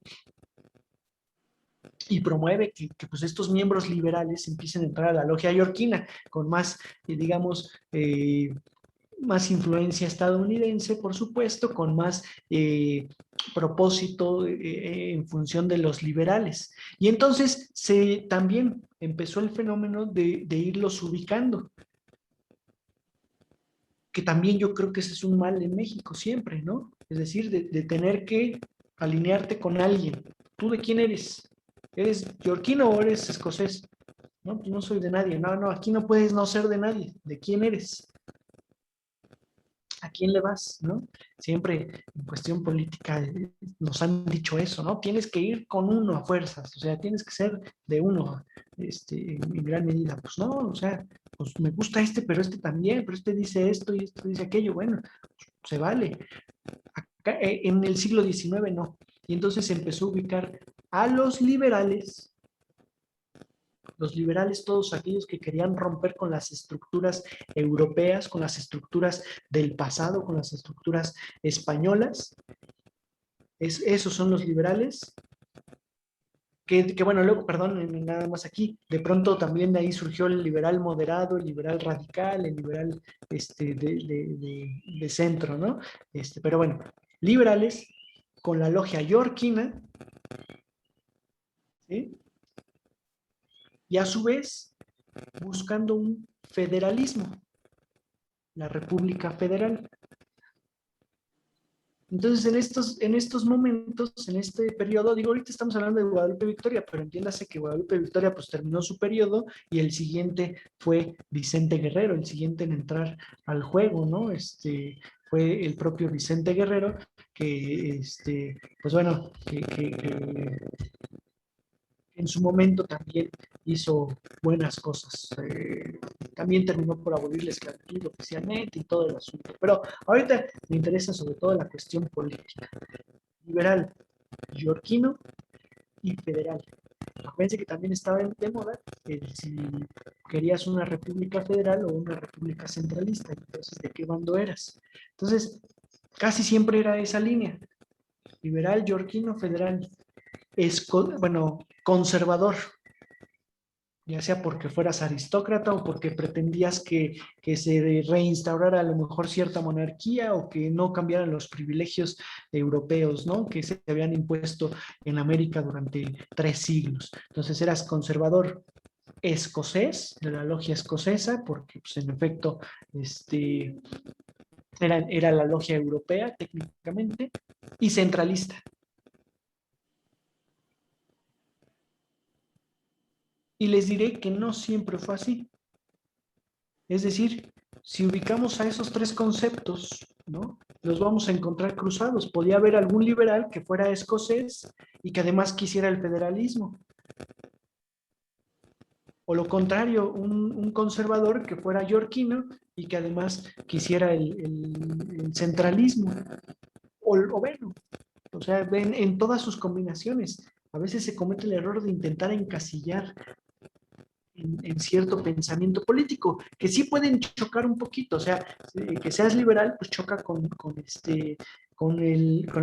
Y promueve que pues estos miembros liberales empiecen a entrar a la logia yorquina con más, digamos, más influencia estadounidense, por supuesto, con más propósito en función de los liberales. Y entonces también empezó el fenómeno de irlos ubicando, que también yo creo que ese es un mal en México siempre, ¿no? Es decir, de tener que alinearte con alguien. ¿Tú de quién eres? ¿Eres yorquino o eres escocés? No, pues no soy de nadie. No, aquí no puedes no ser de nadie. ¿De quién eres? ¿A quién le vas? ¿No? Siempre en cuestión política nos han dicho eso, ¿no? Tienes que ir con uno a fuerzas, o sea, tienes que ser de uno, en gran medida. Pues no, o sea, pues me gusta pero este también, pero este dice esto y esto dice aquello. Bueno, se vale. Acá, en el siglo XIX no. Y entonces se empezó a ubicar a los liberales todos aquellos que querían romper con las estructuras europeas, con las estructuras del pasado, con las estructuras españolas. Esos son los liberales. Que bueno, luego, perdón, nada más aquí, de pronto también de ahí surgió el liberal moderado, el liberal radical, el liberal de centro, ¿no? Pero bueno, liberales con la logia yorquina, ¿sí? Y a su vez buscando un federalismo, la República Federal. Entonces, en estos momentos, en este periodo, digo, ahorita estamos hablando de Guadalupe Victoria, pero entiéndase que Guadalupe Victoria pues terminó su periodo y el siguiente fue Vicente Guerrero, el siguiente en entrar al juego, ¿no? Fue el propio Vicente Guerrero que, pues bueno, que en su momento también hizo buenas cosas. También terminó por abolir la esclavitud oficialmente y todo el asunto. Pero ahorita me interesa sobre todo la cuestión política. Liberal, yorquino y federal. Acuérdense que también estaba de moda si querías una república federal o una república centralista. Entonces, ¿de qué bando eras? Entonces, casi siempre era esa línea. Liberal, yorquino, federal. Bueno, conservador, ya sea porque fueras aristócrata o porque pretendías que se reinstaurara a lo mejor cierta monarquía o que no cambiaran los privilegios europeos, ¿no? Que se habían impuesto en América durante 3 siglos. Entonces eras conservador escocés, de la logia escocesa, porque pues, en efecto era la logia europea técnicamente, y centralista. Y les diré que no siempre fue así. Es decir, si ubicamos a esos 3 conceptos, ¿no? Los vamos a encontrar cruzados. Podía haber algún liberal que fuera escocés y que además quisiera el federalismo. O lo contrario, un conservador que fuera yorquino y que además quisiera el centralismo. O bueno, o sea, ven en todas sus combinaciones. A veces se comete el error de intentar encasillar en cierto pensamiento político, que sí pueden chocar un poquito, o sea, que seas liberal, pues choca con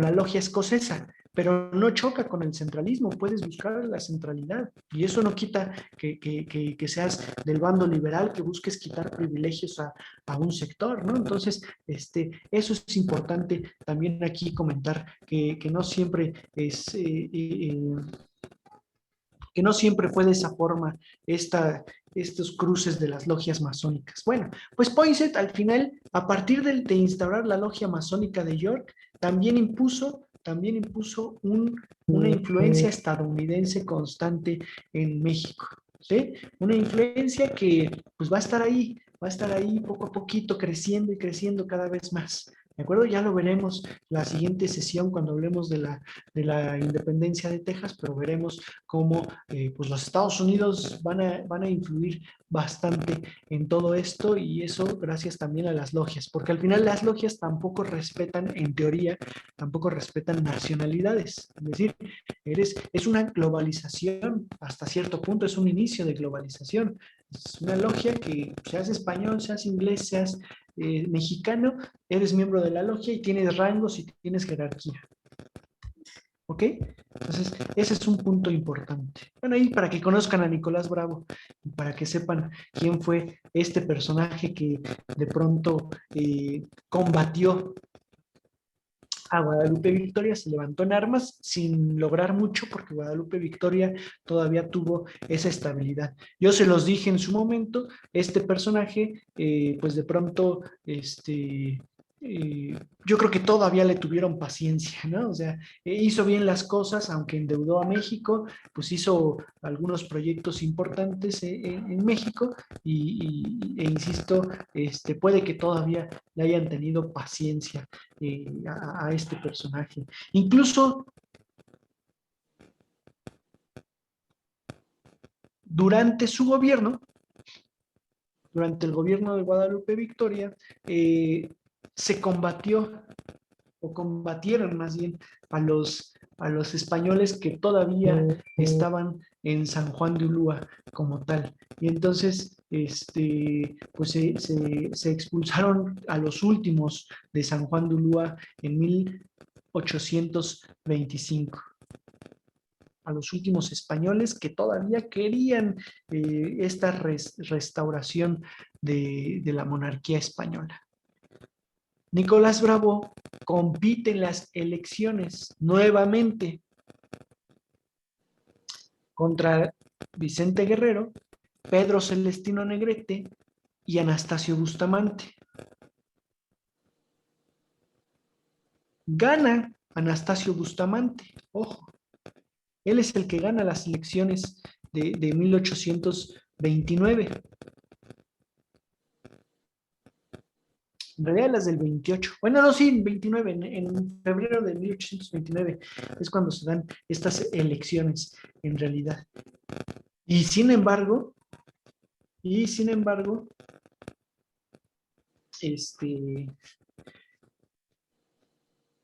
la logia escocesa, pero no choca con el centralismo, puedes buscar la centralidad, y eso no quita que seas del bando liberal, que busques quitar privilegios a un sector, ¿no? Entonces, eso es importante también aquí comentar, que no siempre es... que no siempre fue de esa forma estos cruces de las logias masónicas. Bueno, pues Poinsett al final, a partir de instaurar la logia masónica de York, también impuso una influencia estadounidense constante en México, ¿sí? Una influencia que pues va a estar ahí poco a poquito creciendo y creciendo cada vez más. ¿De acuerdo? Ya lo veremos la siguiente sesión cuando hablemos de la independencia de Texas, pero veremos cómo pues los Estados Unidos van a influir bastante en todo esto y eso gracias también a las logias, porque al final las logias tampoco respetan, en teoría, tampoco respetan nacionalidades. Es decir, es una globalización, hasta cierto punto es un inicio de globalización. Es una logia que seas español, seas inglés, seas mexicano, eres miembro de la logia y tienes rangos y tienes jerarquía. ¿Ok? Entonces, ese es un punto importante. Bueno, ahí para que conozcan a Nicolás Bravo y para que sepan quién fue este personaje que de pronto combatió a Guadalupe Victoria, se levantó en armas sin lograr mucho porque Guadalupe Victoria todavía tuvo esa estabilidad. Yo se los dije en su momento, este personaje, pues de pronto, yo creo que todavía le tuvieron paciencia, ¿no? O sea, hizo bien las cosas, aunque endeudó a México, pues hizo algunos proyectos importantes en México e insisto, puede que todavía le hayan tenido paciencia a este personaje. Incluso durante su gobierno, durante el gobierno de Guadalupe Victoria, se combatió, o combatieron más bien, a los españoles que todavía estaban en San Juan de Ulúa como tal. Y entonces, pues se expulsaron a los últimos de San Juan de Ulúa en 1825. A los últimos españoles que todavía querían esta restauración de la monarquía española. Nicolás Bravo compite en las elecciones nuevamente contra Vicente Guerrero, Pedro Celestino Negrete y Anastasio Bustamante. Gana Anastasio Bustamante, ojo, él es el que gana las elecciones de 1829. En realidad las del 28. Bueno, no, sí, 29, en febrero de 1829 es cuando se dan estas elecciones en realidad. Y sin embargo, este,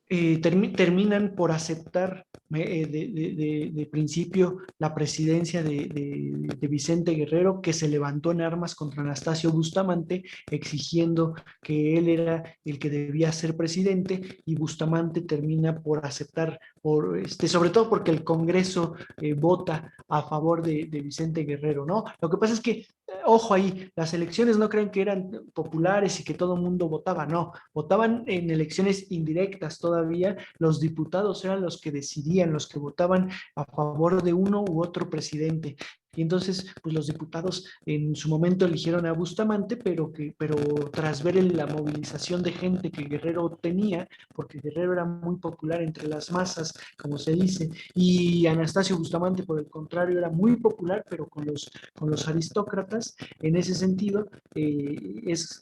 terminan por aceptar de principio la presidencia de Vicente Guerrero, que se levantó en armas contra Anastasio Bustamante, exigiendo que él era el que debía ser presidente, y Bustamante termina por aceptar, sobre todo porque el Congreso vota a favor de Vicente Guerrero, ¿no? Lo que pasa es que, ojo ahí, las elecciones no creen que eran populares y que todo el mundo votaba, no, votaban en elecciones indirectas todavía, los diputados eran los que decidían, los que votaban a favor de uno u otro presidente. Y entonces, pues los diputados en su momento eligieron a Bustamante, pero tras ver la movilización de gente que Guerrero tenía, porque Guerrero era muy popular entre las masas, como se dice, y Anastasio Bustamante, por el contrario, era muy popular, pero con los aristócratas, en ese sentido,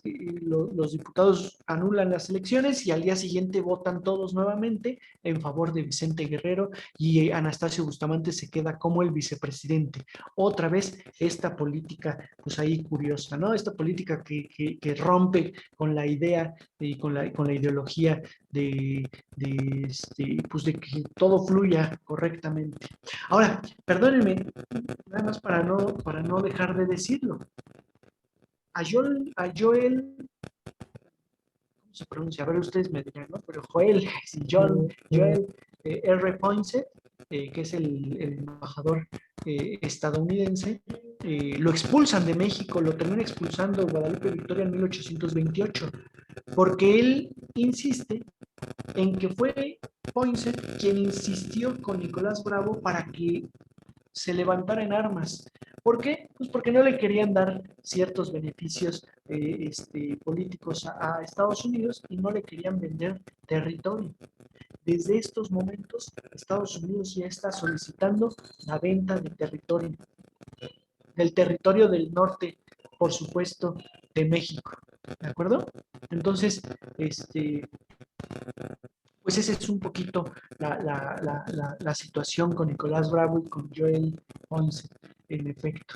los diputados anulan las elecciones y al día siguiente votan todos nuevamente en favor de Vicente Guerrero, y Anastasio Bustamante se queda como el vicepresidente. Otra vez esta política, pues ahí curiosa, ¿no? Esta política que rompe con la idea y con la ideología pues de que todo fluya correctamente. Ahora, perdónenme, nada más para no dejar de decirlo. A Joel, ¿cómo se pronuncia? A ver, ustedes me dirán, ¿no? Pero Joel R. Poinsett, que es el embajador estadounidense, lo expulsan de México, lo termina expulsando Guadalupe Victoria en 1828, porque él insiste en que fue Poinsett quien insistió con Nicolás Bravo para que se levantara en armas. ¿Por qué? Pues porque no le querían dar ciertos beneficios políticos a Estados Unidos y no le querían vender territorio. Desde estos momentos, Estados Unidos ya está solicitando la venta de territorio, del territorio del norte, por supuesto, de México. ¿De acuerdo? Entonces, pues esa es un poquito la situación con Nicolás Bravo y con Joel Ponce, en efecto,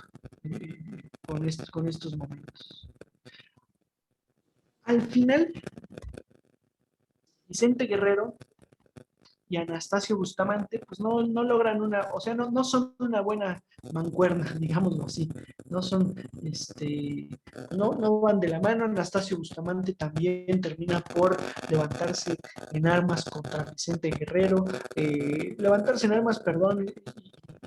con estos momentos. Al final, Vicente Guerrero y Anastasio Bustamante, pues no logran no son una buena mancuerna, digámoslo así. No son, no van de la mano. Anastasio Bustamante también termina por levantarse en armas contra Vicente Guerrero, levantarse en armas, perdón,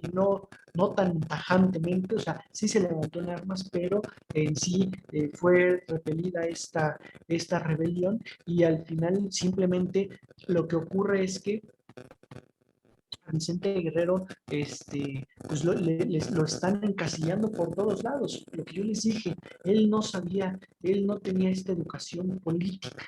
y no tan tajantemente, o sea, sí se levantó en armas, pero en sí fue repelida esta rebelión, y al final simplemente lo que ocurre es que a Vicente Guerrero, pues lo están encasillando por todos lados. Lo que yo les dije, él no tenía esta educación política,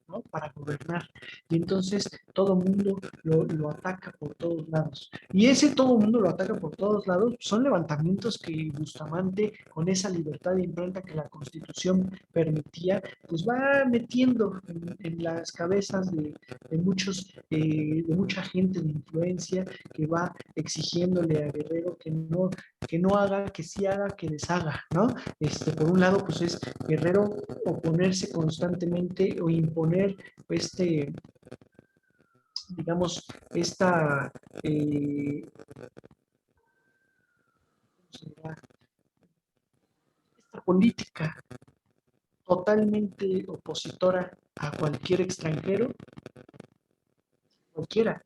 ¿no? Para gobernar. Y entonces todo mundo lo ataca por todos lados. Y ese todo mundo lo ataca por todos lados son levantamientos que Bustamante, con esa libertad de imprenta que la Constitución permitía, pues va metiendo en las cabezas de mucha gente de influencia, que va exigiéndole a Guerrero que no haga, que sí haga, que deshaga, ¿no? Por un lado, pues es Guerrero oponerse constantemente o imponer digamos, esta política totalmente opositora a cualquier extranjero, cualquiera,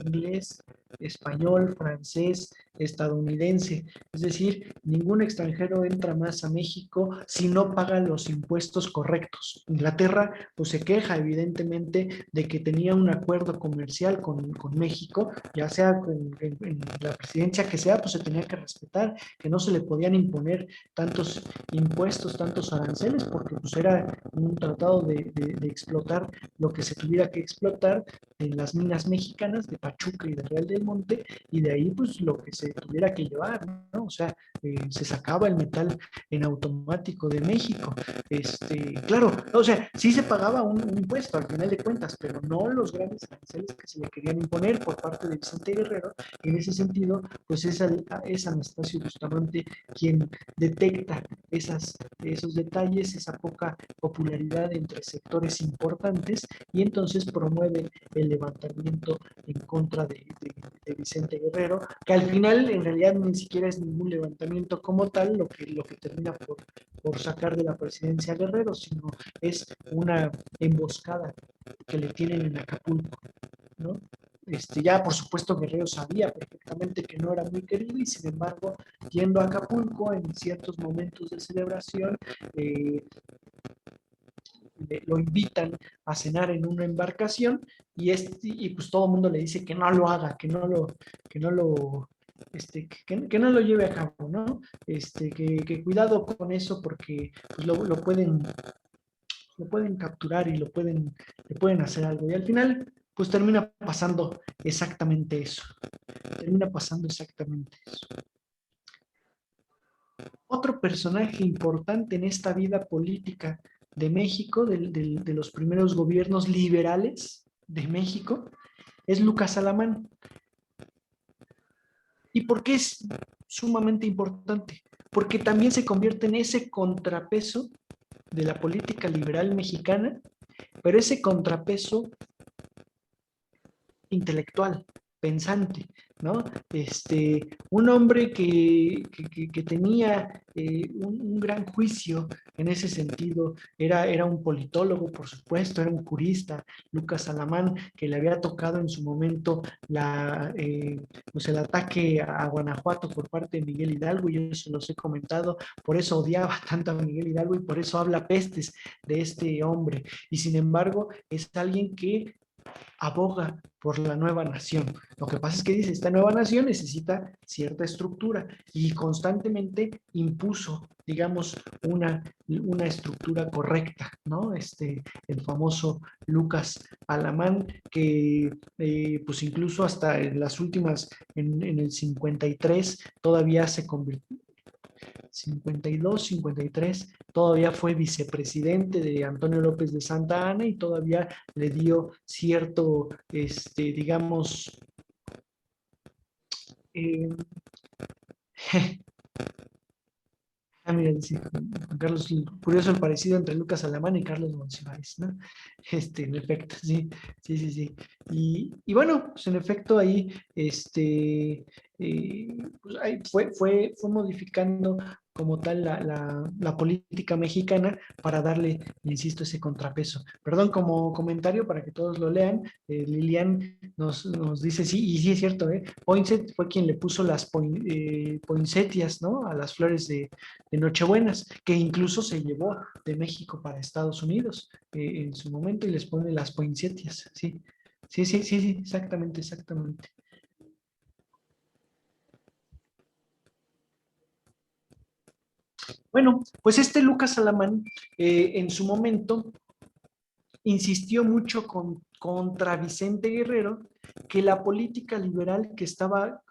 inglés, español, francés, estadounidense. Es decir, ningún extranjero entra más a México si no paga los impuestos correctos. Inglaterra pues se queja evidentemente de que tenía un acuerdo comercial con México, ya sea en la presidencia que sea, pues se tenía que respetar, que no se le podían imponer tantos impuestos, tantos aranceles, porque pues era un tratado de explotar lo que se tuviera que explotar en las minas mexicanas de Pachuca y de Real del Monte, y de ahí pues lo que se tuviera que llevar, ¿no? O sea, se sacaba el metal en automático de México. Claro, o sea, sí se pagaba un impuesto al final de cuentas, pero no los grandes aranceles que se le querían imponer por parte de Vicente Guerrero. En ese sentido, pues es Anastasio Bustamante quien detecta esos detalles, esa poca popularidad entre sectores importantes, y entonces promueve el levantamiento en contra de Vicente Guerrero, que al final en realidad ni siquiera es ningún levantamiento como tal lo que termina por sacar de la presidencia a Guerrero, sino es una emboscada que le tienen en Acapulco, ¿no? Ya por supuesto Guerrero sabía perfectamente que no era muy querido, y sin embargo, yendo a Acapulco en ciertos momentos de celebración, lo invitan a cenar en una embarcación, y pues todo el mundo le dice que no lo haga, que no lo que no lo lleve a cabo, ¿no? Que cuidado con eso, porque pues, lo pueden capturar y le pueden hacer algo. Y al final, pues termina pasando exactamente eso. Termina pasando exactamente eso. Otro personaje importante en esta vida política de México, de los primeros gobiernos liberales de México, es Lucas Alamán. ¿Y por qué es sumamente importante? Porque también se convierte en ese contrapeso de la política liberal mexicana, pero ese contrapeso intelectual, pensante, ¿no? Un hombre que tenía un gran juicio en ese sentido, era un politólogo, por supuesto, era un jurista, Lucas Alamán, que le había tocado en su momento pues el ataque a Guanajuato por parte de Miguel Hidalgo, y yo se los he comentado, por eso odiaba tanto a Miguel Hidalgo y por eso habla pestes de este hombre, y sin embargo es alguien que aboga por la nueva nación. Lo que pasa es que dice, esta nueva nación necesita cierta estructura, y constantemente impuso, digamos, una estructura correcta, ¿no? El famoso Lucas Alamán, que pues incluso hasta en las últimas, en el 53, todavía se convirtió, 52, 53, todavía fue vicepresidente de Antonio López de Santa Anna, y todavía le dio cierto, digamos, eh, mira, dice Juan Carlos, curioso el parecido entre Lucas Alamán y Carlos Monsiváis, ¿no? En efecto, sí, sí, sí, sí. Y bueno, pues en efecto ahí, pues ahí fue modificando como tal la política mexicana para darle, insisto, ese contrapeso. Perdón, como comentario para que todos lo lean, Lilian nos dice, sí, y sí es cierto, Poinsett fue quien le puso las poinsettias, ¿no? A las flores de Nochebuenas, que incluso se llevó de México para Estados Unidos en su momento, y les pone las poinsettias, sí. Sí, sí, sí, sí, exactamente, exactamente. Bueno, pues Lucas Alamán en su momento insistió mucho contra Vicente Guerrero, que la política liberal que estaba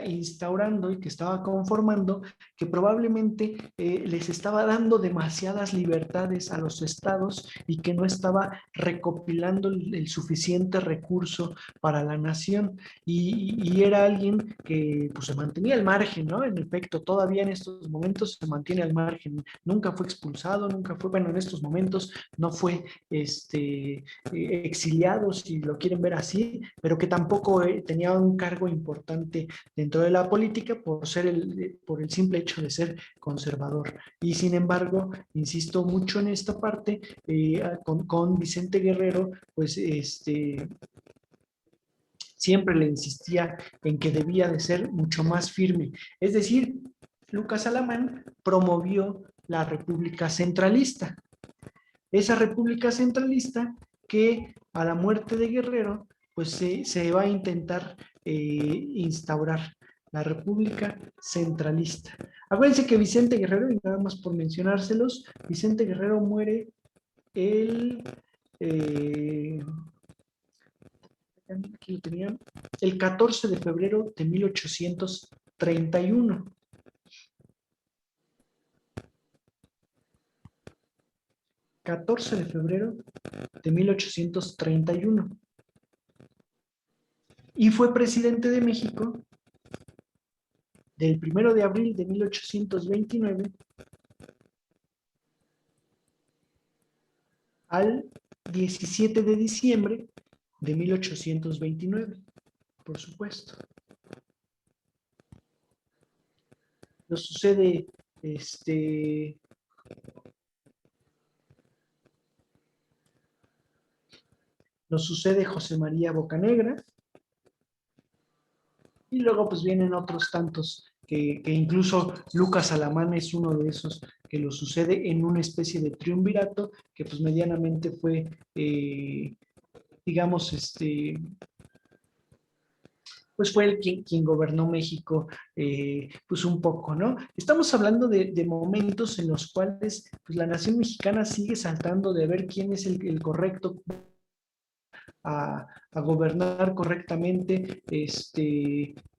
instaurando y que estaba conformando, que probablemente les estaba dando demasiadas libertades a los estados, y que no estaba recopilando el suficiente recurso para la nación, y era alguien que pues se mantenía al margen, ¿no? En efecto, todavía en estos momentos se mantiene al margen, nunca fue expulsado, nunca fue, bueno, en estos momentos no fue exiliado, si lo quieren ver así, pero que tampoco tenía un cargo importante dentro de la política por el simple hecho de ser conservador. Y sin embargo, insisto mucho en esta parte, con Vicente Guerrero, pues siempre le insistía en que debía de ser mucho más firme. Es decir, Lucas Alamán promovió la República Centralista. Esa República Centralista que a la muerte de Guerrero, pues se va a intentar instaurar la República Centralista. Acuérdense que Vicente Guerrero, y nada más por mencionárselos, Vicente Guerrero muere aquí lo tenían, el 14 de febrero de 1831. 14 de febrero de 1831. Y fue presidente de México del 1 de abril de 1829 al 17 de diciembre de 1829, por supuesto. Nos sucede José María Bocanegra, y luego pues vienen otros tantos que incluso Lucas Alamán es uno de esos que lo sucede en una especie de triunvirato que pues medianamente fue, digamos, pues fue el quien gobernó México, pues un poco, ¿no? Estamos hablando de momentos en los cuales pues la nación mexicana sigue saltando de ver quién es el correcto a gobernar correctamente,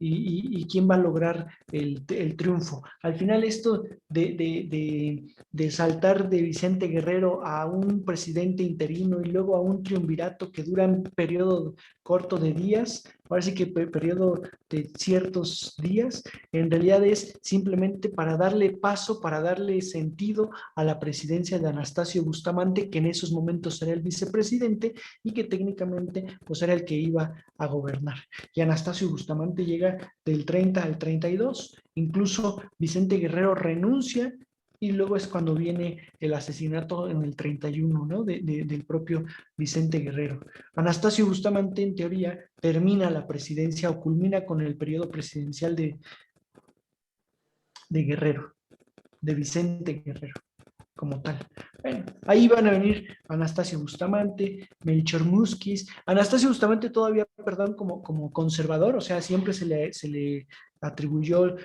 y quién va a lograr el triunfo. Al final esto de saltar de Vicente Guerrero a un presidente interino y luego a un triunvirato que dura un periodo corto de días, ahora sí que periodo de ciertos días, en realidad es simplemente para darle paso, para darle sentido a la presidencia de Anastasio Bustamante, que en esos momentos era el vicepresidente y que técnicamente pues era el que iba a gobernar. Y Anastasio Bustamante llega del 30 al 32, incluso Vicente Guerrero renuncia y luego es cuando viene el asesinato en el 31, ¿no? Del propio Vicente Guerrero. Anastasio Bustamante, en teoría, termina la presidencia o culmina con el periodo presidencial de Guerrero, de Vicente Guerrero, como tal. Bueno, ahí van a venir Anastasio Bustamante, Melchor Musquiz. Anastasio Bustamante todavía, perdón, como conservador, o sea, siempre se le atribuyó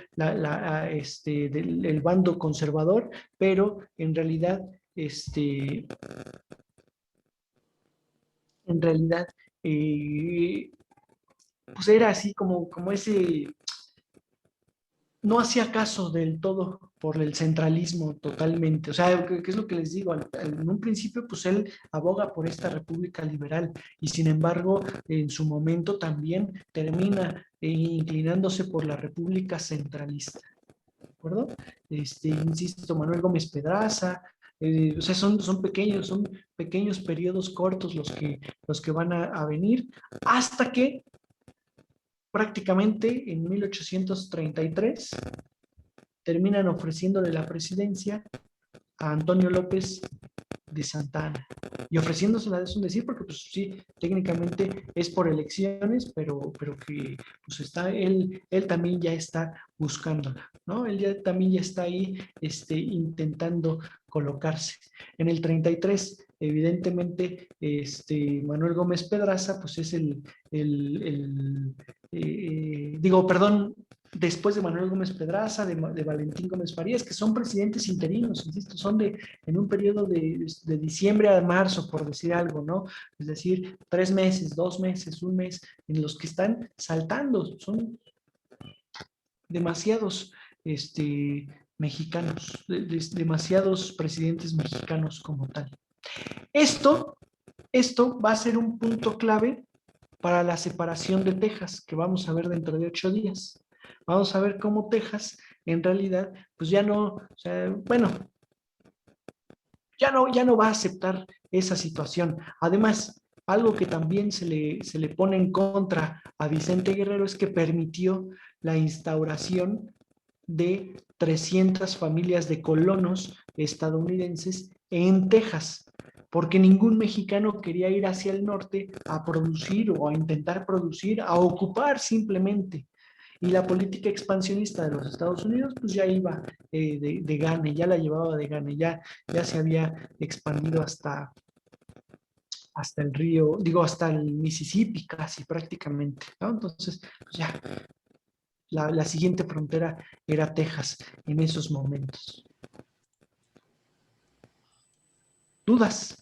el bando conservador, pero en realidad, pues era así como ese, no hacía caso del todo por el centralismo totalmente. O sea, ¿qué es lo que les digo? En un principio, pues él aboga por esta república liberal y sin embargo, en su momento también termina inclinándose por la república centralista. ¿De acuerdo? Insisto, Manuel Gómez Pedraza, o sea, son pequeños periodos cortos los que van a venir hasta que prácticamente en 1833 terminan ofreciéndole la presidencia a Antonio López de Santa Anna. Y ofreciéndosela es un decir porque pues sí, técnicamente es por elecciones, pero que pues él también ya está buscándola, ¿no? Él también ya está ahí intentando colocarse. En el 33, evidentemente, Manuel Gómez Pedraza, pues es después de Manuel Gómez Pedraza, de Valentín Gómez Farías, que son presidentes interinos, insisto, son en un periodo de diciembre a marzo, por decir algo, ¿no? Es decir, 3 meses, 2 meses, 1 mes, en los que están saltando, son demasiados mexicanos, demasiados presidentes mexicanos como tal. Esto va a ser un punto clave para la separación de Texas, que vamos a ver dentro de 8 días. Vamos a ver cómo Texas, en realidad, pues ya no, o sea, bueno, ya no va a aceptar esa situación. Además, algo que también se le pone en contra a Vicente Guerrero es que permitió la instauración de 300 familias de colonos estadounidenses en Texas. porque ningún mexicano quería ir hacia el norte a producir o a intentar producir, a ocupar simplemente. Y la política expansionista de los Estados Unidos, pues ya iba de gane, ya la llevaba de gane, ya se había expandido hasta el río, digo, hasta el Mississippi casi prácticamente, ¿no? Entonces, pues ya, la siguiente frontera era Texas en esos momentos. ¿Dudas?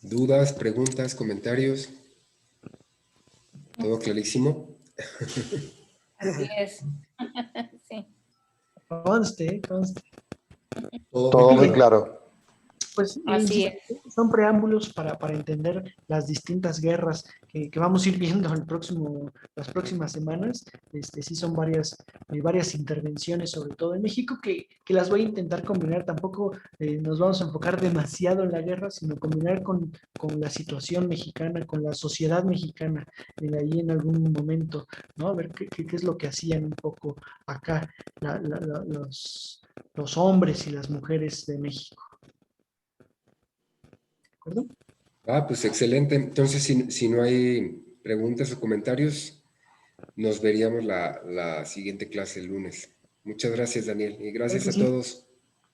¿Dudas, preguntas, comentarios? ¿Todo clarísimo? Así es. Sí. Conste. Todo muy claro. Pues Así es. son preámbulos para entender las distintas guerras que vamos a ir viendo las próximas semanas. Sí son varias intervenciones, sobre todo en México, que las voy a intentar combinar. Tampoco nos vamos a enfocar demasiado en la guerra, sino combinar con la situación mexicana, con la sociedad mexicana, ahí en algún momento, ¿no? A ver qué es lo que hacían un poco acá los hombres y las mujeres de México. ¿De acuerdo? Pues excelente. Entonces, si no hay preguntas o comentarios, nos veríamos la siguiente clase el lunes. Muchas gracias, Daniel, y gracias a todos.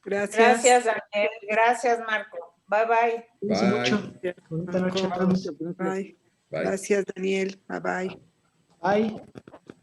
Gracias. Gracias, Daniel. Gracias, Marco. Bye, bye. Cuídense Bye. mucho. Bonita noche a Buenas todos. noches, gracias. Bye. Bye. Gracias, Daniel. Bye bye. Bye.